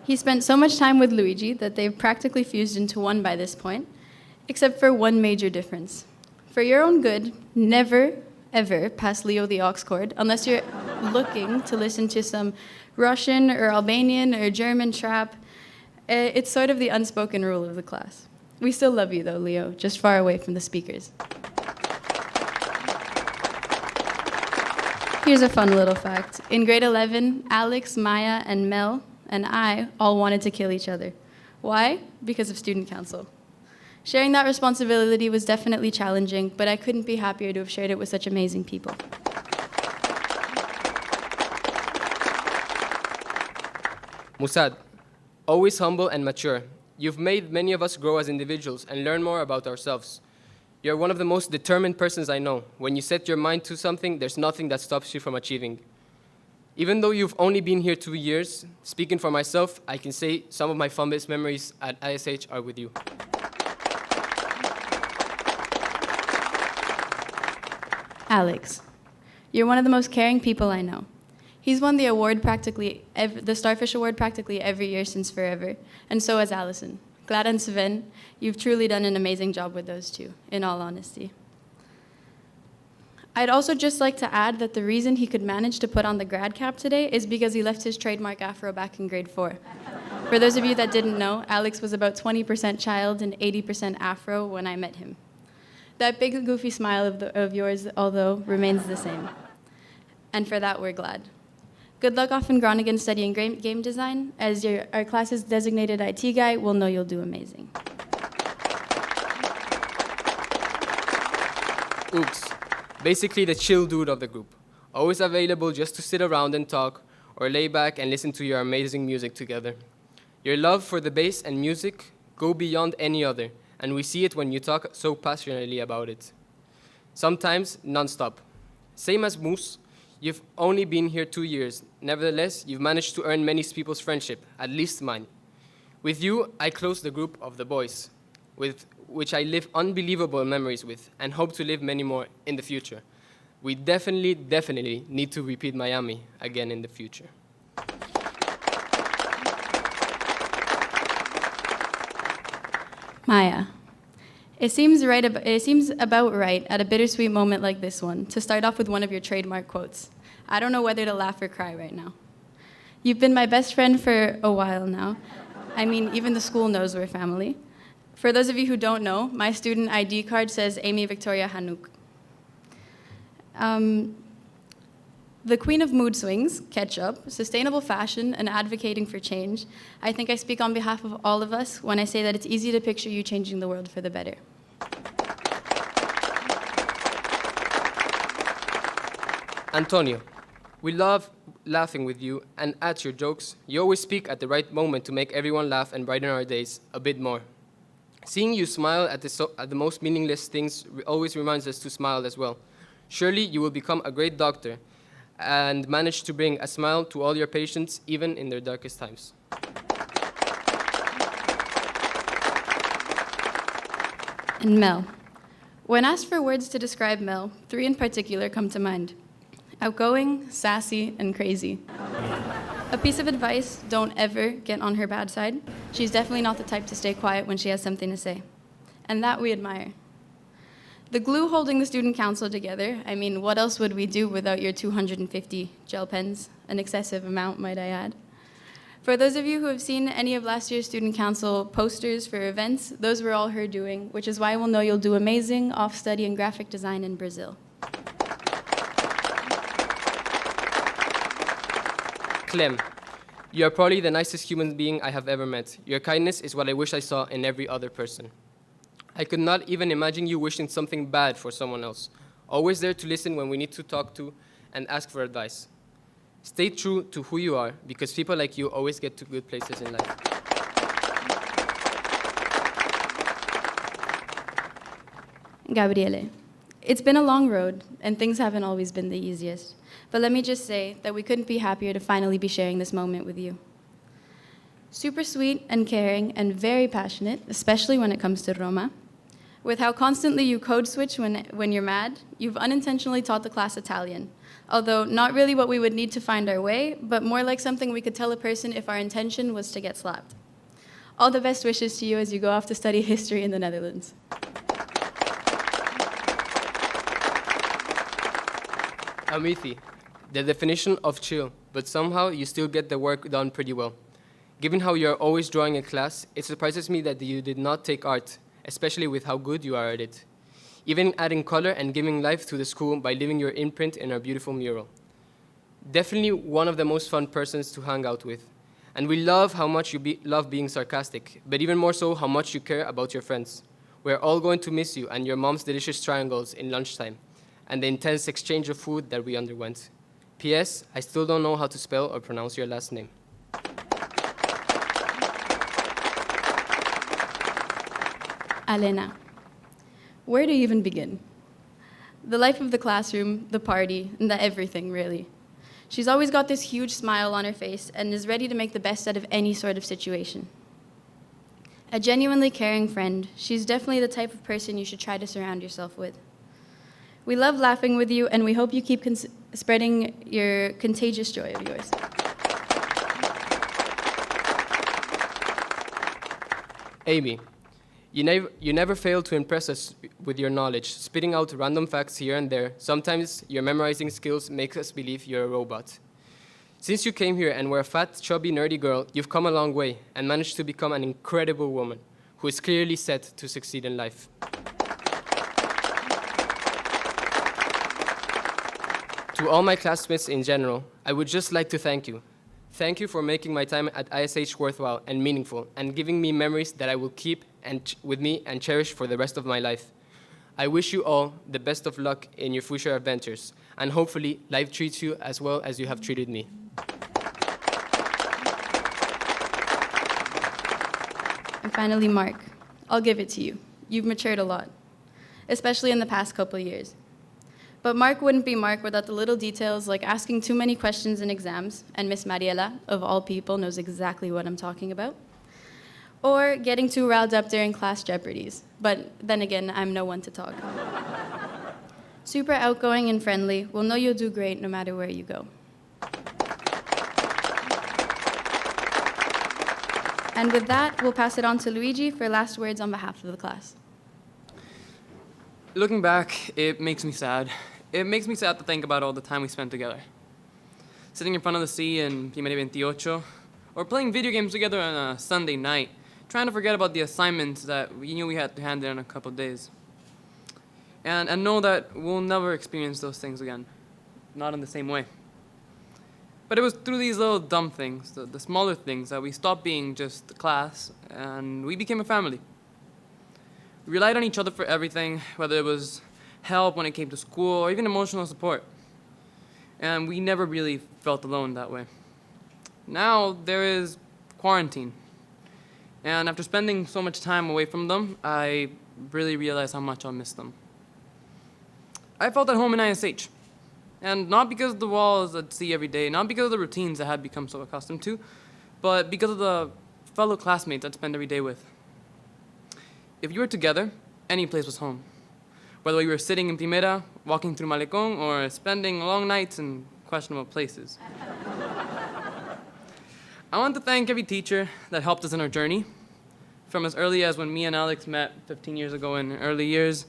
He spent so much time with Luigi that they've practically fused into one by this point, except for one major difference. For your own good, never, ever pass Leo the aux cord unless you're looking to listen to some Russian or Albanian or German trap. It's sort of the unspoken rule of the class. We still love you, though, Leo, just far away from the speakers. Here's a fun little fact. In grade 11, Alex, Maya, and Mel, and I all wanted to kill each other. Why? Because of student council. Sharing that responsibility was definitely challenging, but I couldn't be happier to have shared it with such amazing people. Musad, always humble and mature. You've made many of us grow as individuals and learn more about ourselves. You're one of the most determined persons I know. When you set your mind to something, there's nothing that stops you from achieving. Even though you've only been here 2 years, speaking for myself, I can say some of my fondest memories at ISH are with you. Alex, you're one of the most caring people I know. He's won the award the Starfish Award practically every year since forever, and so has Allison. Clara and Sven, you've truly done an amazing job with those two, in all honesty. I'd also just like to add that the reason he could manage to put on the grad cap today is because he left his trademark afro back in grade 4. For those of you that didn't know, Alex was about 20% child and 80% afro when I met him. That big goofy smile of yours, although, remains the same. And for that, we're glad. Good luck off in Groningen studying game design. As our class's designated IT guy, we'll know you'll do amazing. Oops. Basically the chill dude of the group. Always available just to sit around and talk, or lay back and listen to your amazing music together. Your love for the bass and music go beyond any other, and we see it when you talk so passionately about it. Sometimes non-stop. Same as Moose, you've only been here 2 years. Nevertheless, you've managed to earn many people's friendship, at least mine. With you, I close the group of the boys, with which I live unbelievable memories with, and hope to live many more in the future. We definitely need to repeat Miami again in the future. Maya, it seems about right at a bittersweet moment like this one to start off with one of your trademark quotes. I don't know whether to laugh or cry right now. You've been my best friend for a while now. I mean, even the school knows we're family. For those of you who don't know, my student ID card says Amy Victoria Hanouk. The queen of mood swings, ketchup, sustainable fashion, and advocating for change, I think I speak on behalf of all of us when I say that it's easy to picture you changing the world for the better. Antonio, we love laughing with you and at your jokes. You always speak at the right moment to make everyone laugh and brighten our days a bit more. Seeing you smile at the most meaningless things always reminds us to smile as well. Surely you will become a great doctor and manage to bring a smile to all your patients, even in their darkest times. And Mel. When asked for words to describe Mel, 3 in particular come to mind. Outgoing, sassy, and crazy. A piece of advice, don't ever get on her bad side. She's definitely not the type to stay quiet when she has something to say. And that we admire. The glue holding the student council together, I mean, what else would we do without your 250 gel pens? An excessive amount, might I add. For those of you who have seen any of last year's student council posters for events, those were all her doing, which is why we'll know you'll do amazing off studying graphic design in Brazil. Clem, you are probably the nicest human being I have ever met. Your kindness is what I wish I saw in every other person. I could not even imagine you wishing something bad for someone else. Always there to listen when we need to talk to and ask for advice. Stay true to who you are, because people like you always get to good places in life. Gabriele, it's been a long road, and things haven't always been the easiest. But let me just say that we couldn't be happier to finally be sharing this moment with you. Super sweet and caring and very passionate, especially when it comes to Roma. With how constantly you code switch when you're mad, you've unintentionally taught the class Italian. Although not really what we would need to find our way, but more like something we could tell a person if our intention was to get slapped. All the best wishes to you as you go off to study history in the Netherlands. Amithi, the definition of chill, but somehow you still get the work done pretty well. Given how you're always drawing in class, it surprises me that you did not take art, especially with how good you are at it. Even adding color and giving life to the school by leaving your imprint in our beautiful mural. Definitely one of the most fun persons to hang out with. And we love how much you love being sarcastic, but even more so how much you care about your friends. We're all going to miss you and your mom's delicious triangles in lunchtime, and the intense exchange of food that we underwent. P.S. I still don't know how to spell or pronounce your last name. Alena. Where do you even begin? The life of the classroom, the party, and the everything, really. She's always got this huge smile on her face and is ready to make the best out of any sort of situation. A genuinely caring friend, she's definitely the type of person you should try to surround yourself with. We love laughing with you, and we hope you keep spreading your contagious joy of yours. Amy, you never fail to impress us with your knowledge, spitting out random facts here and there. Sometimes your memorizing skills make us believe you're a robot. Since you came here and were a fat, chubby, nerdy girl, you've come a long way and managed to become an incredible woman who is clearly set to succeed in life. To all my classmates in general, I would just like to thank you. Thank you for making my time at ISH worthwhile and meaningful, and giving me memories that I will keep with me and cherish for the rest of my life. I wish you all the best of luck in your future adventures, and hopefully life treats you as well as you have treated me. And finally, Mark, I'll give it to you. You've matured a lot, especially in the past couple years. But Mark wouldn't be Mark without the little details like asking too many questions in exams, and Miss Mariela, of all people, knows exactly what I'm talking about, or getting too riled up during class jeopardies. But then again, I'm no one to talk. Super outgoing and friendly, will know you'll do great no matter where you go. And with that, we'll pass it on to Luigi for last words on behalf of the class. Looking back, it makes me sad. It makes me sad to think about all the time we spent together. Sitting in front of the sea in Primera 28, or playing video games together on a Sunday night, trying to forget about the assignments that we knew we had to hand in a couple of days. And know that we'll never experience those things again, not in the same way. But it was through these little dumb things, the smaller things, that we stopped being just a class and we became a family. We relied on each other for everything, whether it was help when it came to school or even emotional support. And we never really felt alone that way. Now there is quarantine. And after spending so much time away from them, I really realized how much I'll miss them. I felt at home in ISH. And not because of the walls I'd see every day, not because of the routines I had become so accustomed to, but because of the fellow classmates I'd spend every day with. If you were together, any place was home. Whether we were sitting in Primera, walking through Malecón, or spending long nights in questionable places. I want to thank every teacher that helped us in our journey, from as early as when me and Alex met 15 years ago in early years,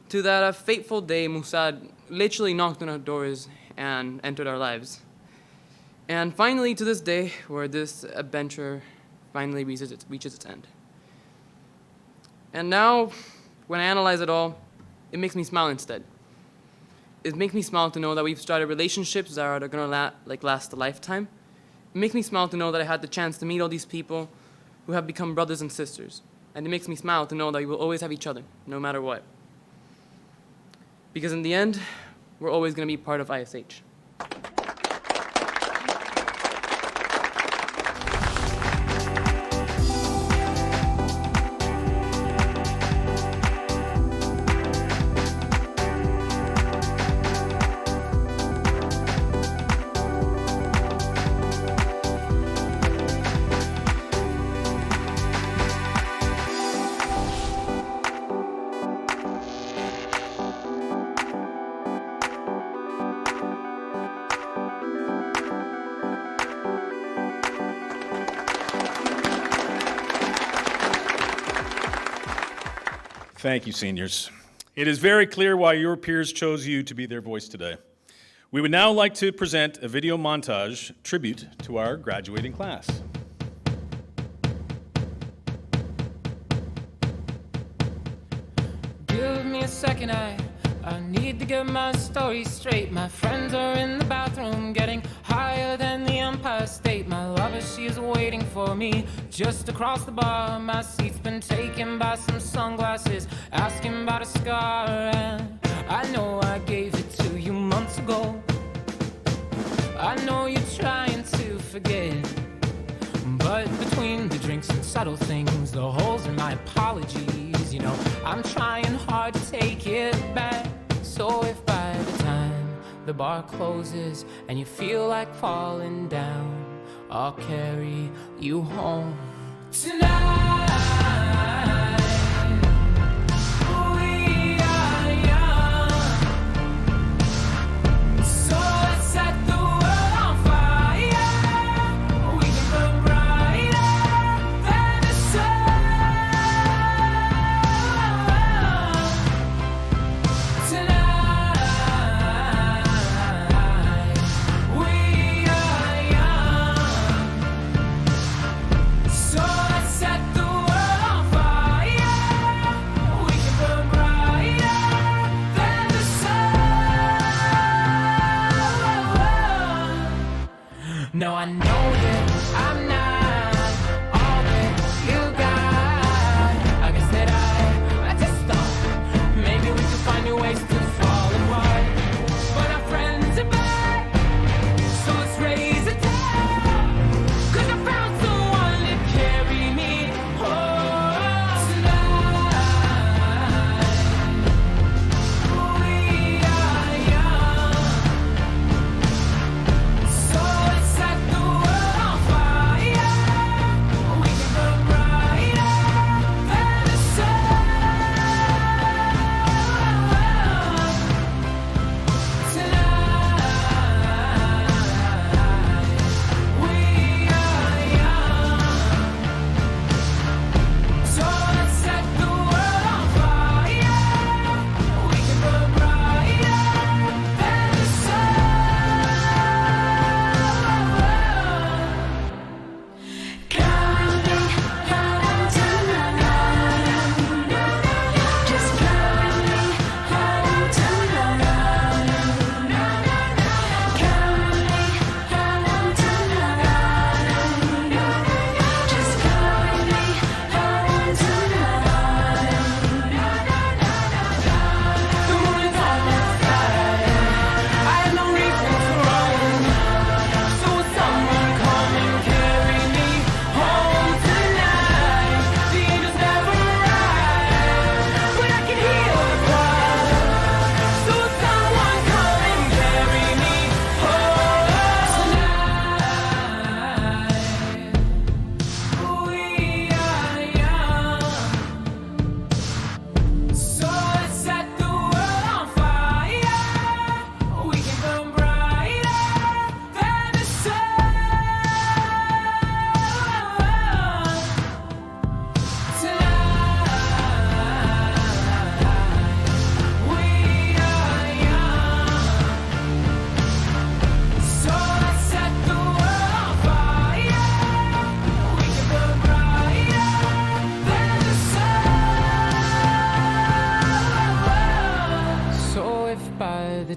to that fateful day Musad literally knocked on our doors and entered our lives. And finally, to this day, where this adventure finally reaches its end. And now, when I analyze it all, it makes me smile instead. It makes me smile to know that we've started relationships that are gonna last a lifetime. It makes me smile to know that I had the chance to meet all these people who have become brothers and sisters. And it makes me smile to know that we will always have each other, no matter what. Because in the end, we're always gonna be part of ISH. Thank you, seniors. It is very clear why your peers chose you to be their voice today. We would now like to present a video montage tribute to our graduating class. Give me a second, I need to get my story straight. My friends are in the bathroom getting higher than the Empire State. My lover, she is waiting for me just across the bar. My seat's been taken by some sunglasses, asking about a scar. And I know I gave it to you months ago. I know you're trying to forget, but between the drinks and subtle things, the holes in my apologies, you know, I'm trying hard to take it back. So if by the time the bar closes and you feel like falling down, I'll carry you home tonight. We are young,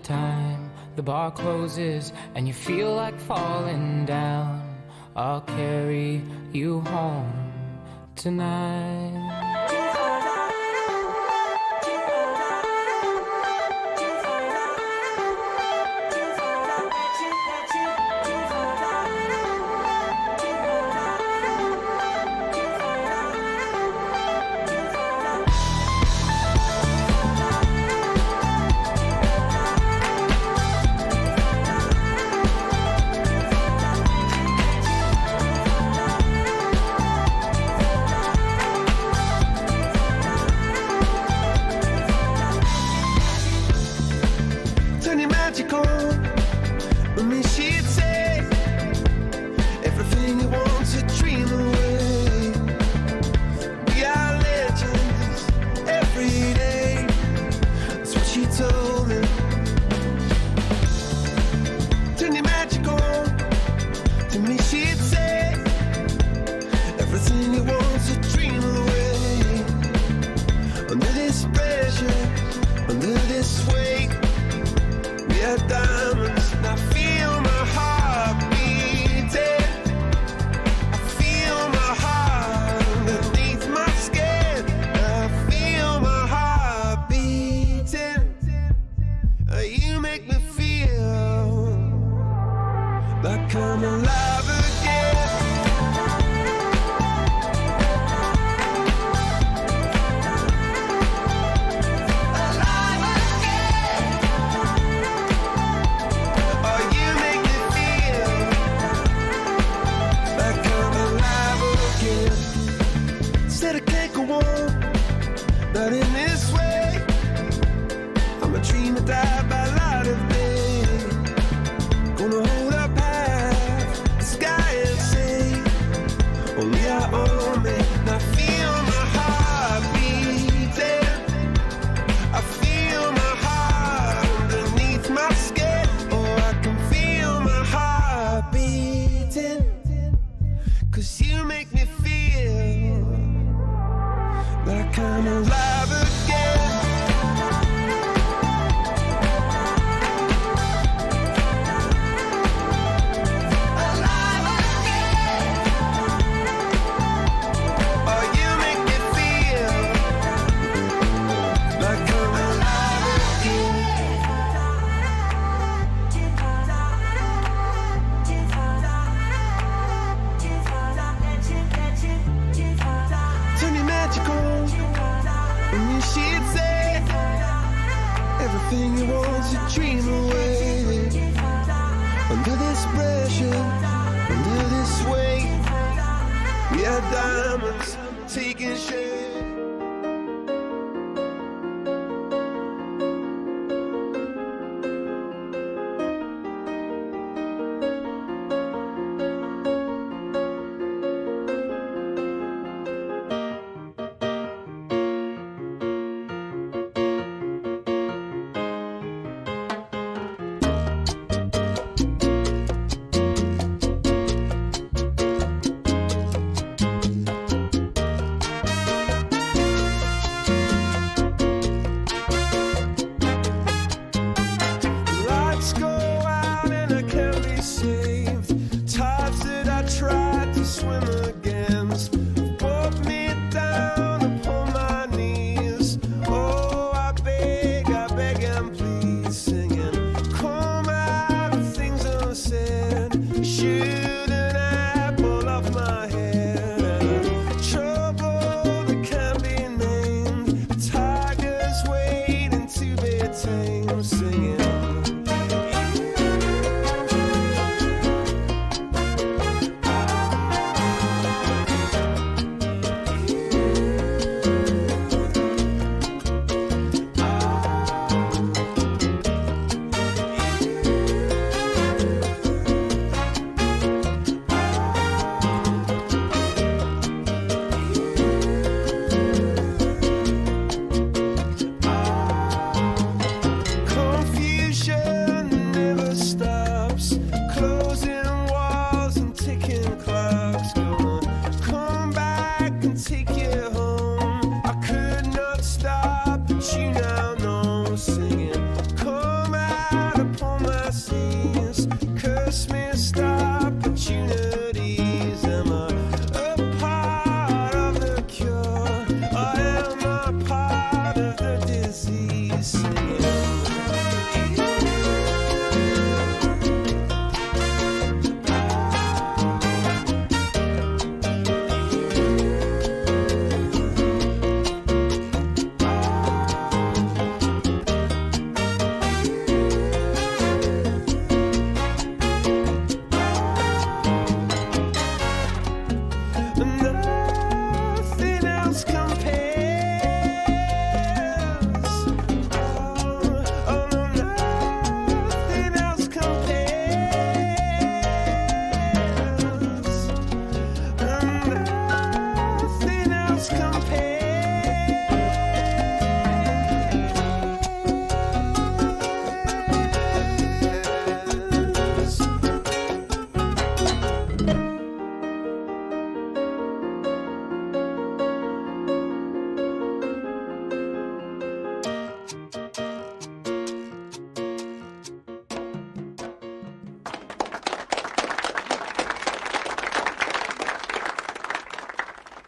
time the bar closes and you feel like falling down, I'll carry you home tonight.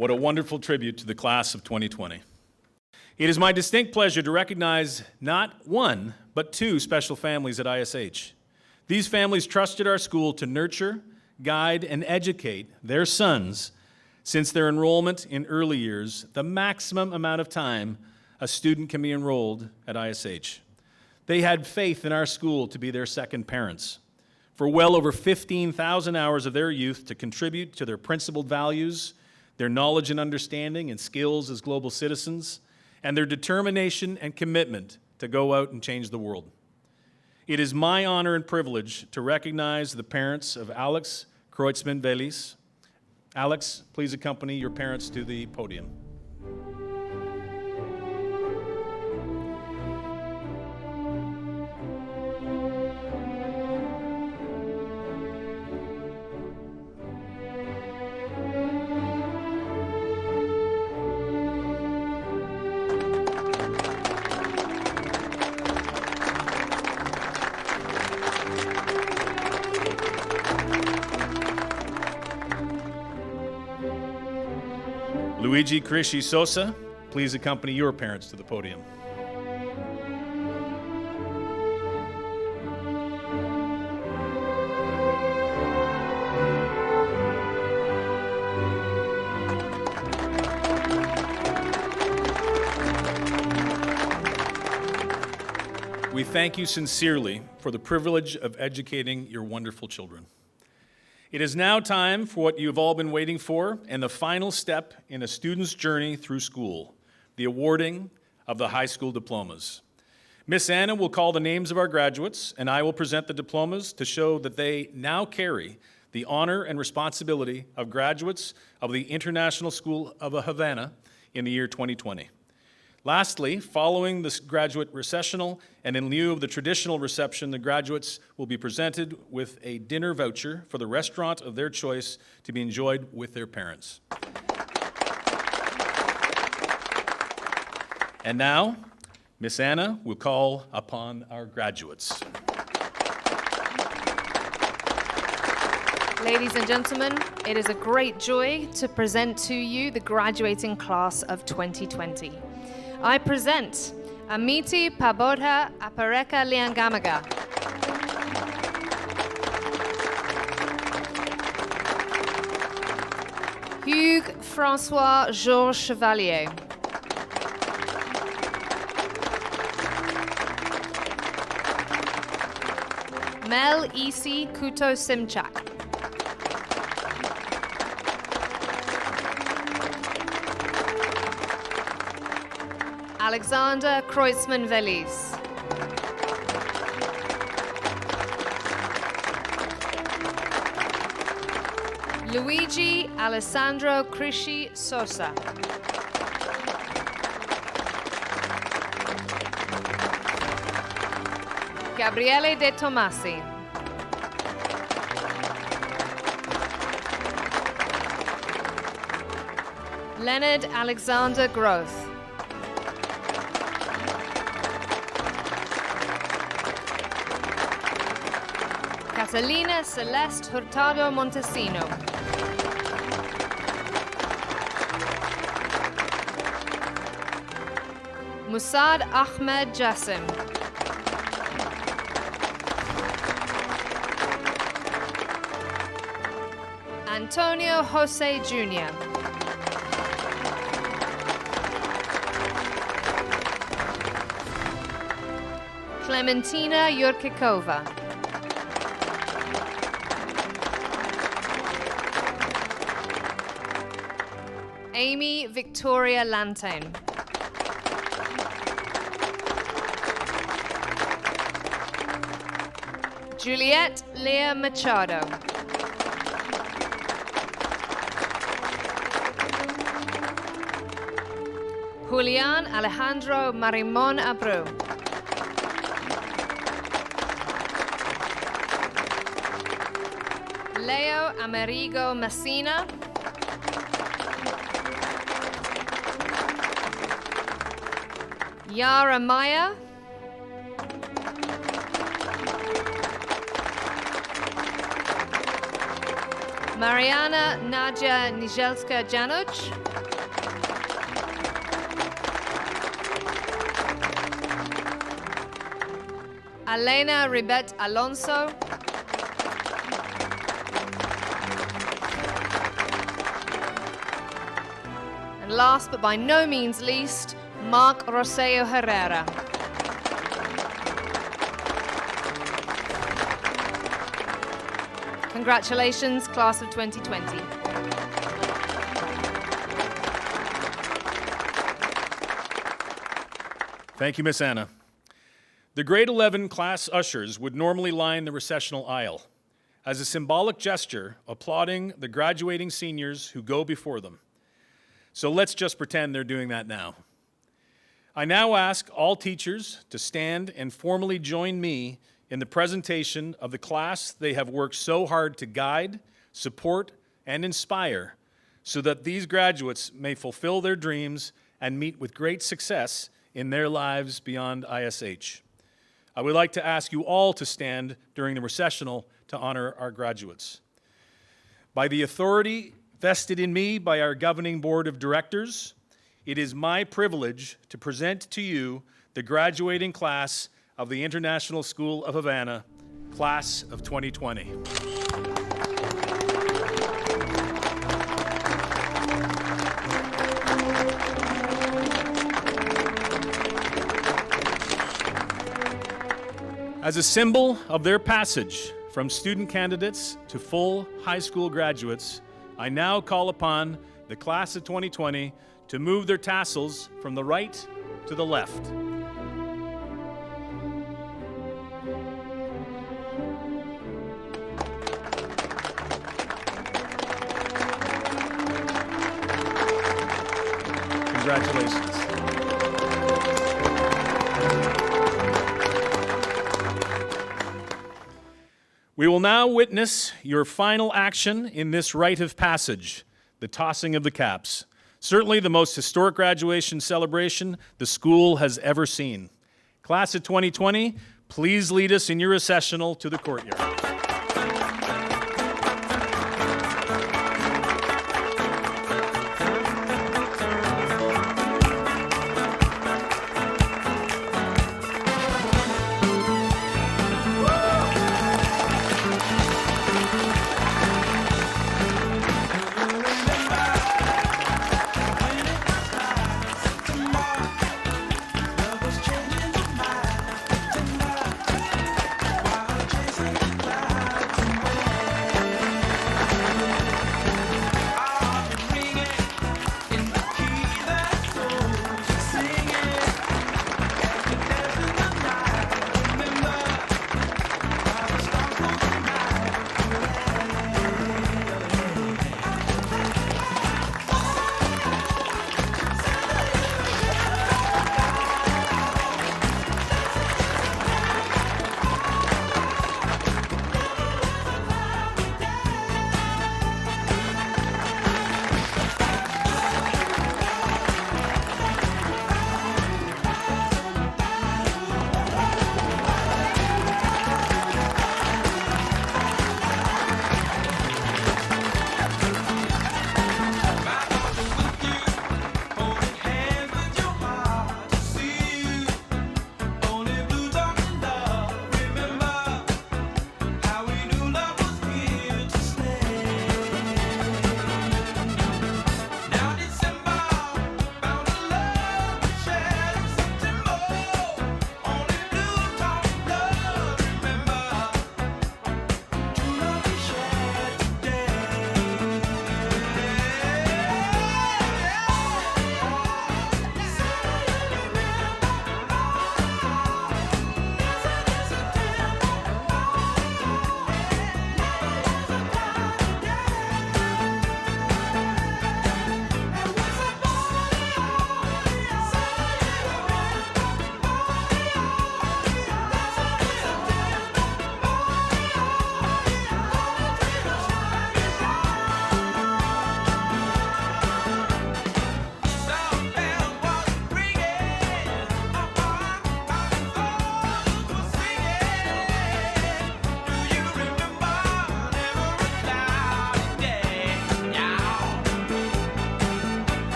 What a wonderful tribute to the class of 2020. It is my distinct pleasure to recognize not one, but two special families at ISH. These families trusted our school to nurture, guide, and educate their sons since their enrollment in early years, the maximum amount of time a student can be enrolled at ISH. They had faith in our school to be their second parents. For well over 15,000 hours of their youth to contribute to their principled values, their knowledge and understanding and skills as global citizens, and their determination and commitment to go out and change the world. It is my honor and privilege to recognize the parents of Alex Kreutzmann-Velis. Alex, please accompany your parents to the podium. Luigi Crisci Sosa, please accompany your parents to the podium. We thank you sincerely for the privilege of educating your wonderful children. It is now time for what you've all been waiting for and the final step in a student's journey through school, the awarding of the high school diplomas. Miss Anna will call the names of our graduates, and I will present the diplomas to show that they now carry the honor and responsibility of graduates of the International School of Havana in the year 2020. Lastly, following this graduate recessional and in lieu of the traditional reception, the graduates will be presented with a dinner voucher for the restaurant of their choice to be enjoyed with their parents. And now, Miss Anna will call upon our graduates. Ladies and gentlemen, it is a great joy to present to you the graduating class of 2020. I present Amiti Pabodha Apareka Liangamaga. Hugues François Georges Chevalier. Mel Isi Kuto Simchak. Alexander Kreutzmann-Velis. Luigi Alessandro Crisci Sosa. Gabriele De Tomasi. Leonard Alexander Groth. Catalina Celeste Hurtado Montesino. Musad Ahmed Jassim. Antonio Jose Jr. Clementina Yurkikova. Amy Victoria Lantane. Juliette Leah Machado. Julian Alejandro Marimon Abreu. Leo Amerigo Messina. Yara Maya. Mariana Nadia Nijelska Januch. Elena Ribet Alonso. And last but by no means least, Mark Rosseo Herrera. Congratulations, class of 2020. Thank you, Miss Anna. The grade 11 class ushers would normally line the recessional aisle as a symbolic gesture applauding the graduating seniors who go before them. So let's just pretend they're doing that now. I now ask all teachers to stand and formally join me in the presentation of the class they have worked so hard to guide, support, and inspire so that these graduates may fulfill their dreams and meet with great success in their lives beyond ISH. I would like to ask you all to stand during the recessional to honor our graduates. By the authority vested in me by our governing board of directors, it is my privilege to present to you the graduating class of the International School of Havana, class of 2020. As a symbol of their passage from student candidates to full high school graduates, I now call upon the class of 2020 to move their tassels from the right to the left. Congratulations. We will now witness your final action in this rite of passage, the tossing of the caps. Certainly the most historic graduation celebration the school has ever seen. Class of 2020, please lead us in your recessional to the courtyard.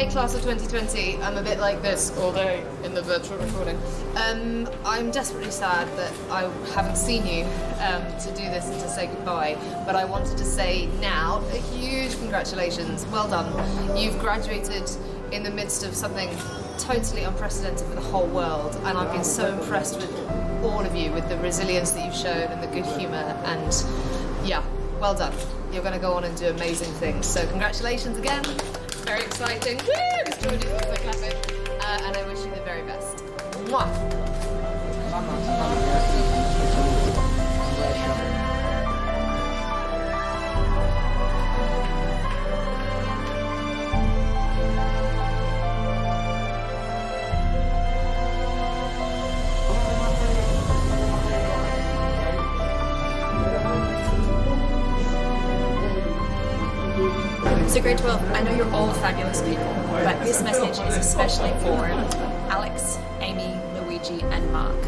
Hey, class of 2020, I'm a bit like this all day in the virtual recording. I'm desperately sad that I haven't seen you to do this and to say goodbye, but I wanted to say now a huge congratulations. Well done. You've graduated in the midst of something totally unprecedented for the whole world, and I've been so impressed with all of you, with the resilience that you've shown and the good humour, and yeah, well done. You're going to go on and do amazing things. So congratulations again. Very exciting. Woo! It's Georgie, so clapping. And I wish you the very best. Mwah! So grade 12, I know you're all fabulous people, but this message is especially for Alex, Amy, Luigi and Mark,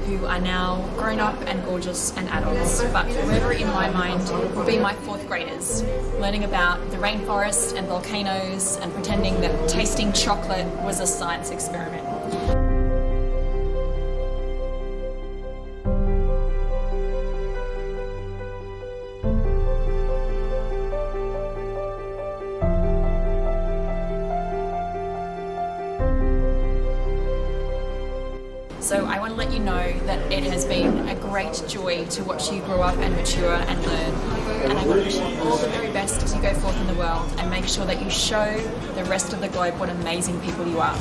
who are now grown up and gorgeous and adults, but forever in my mind will be my 4th graders, learning about the rainforest and volcanoes and pretending that tasting chocolate was a science experiment. So I want to let you know that it has been a great joy to watch you grow up and mature and learn. And I want to wish you all the very best as you go forth in the world and make sure that you show the rest of the globe what amazing people you are.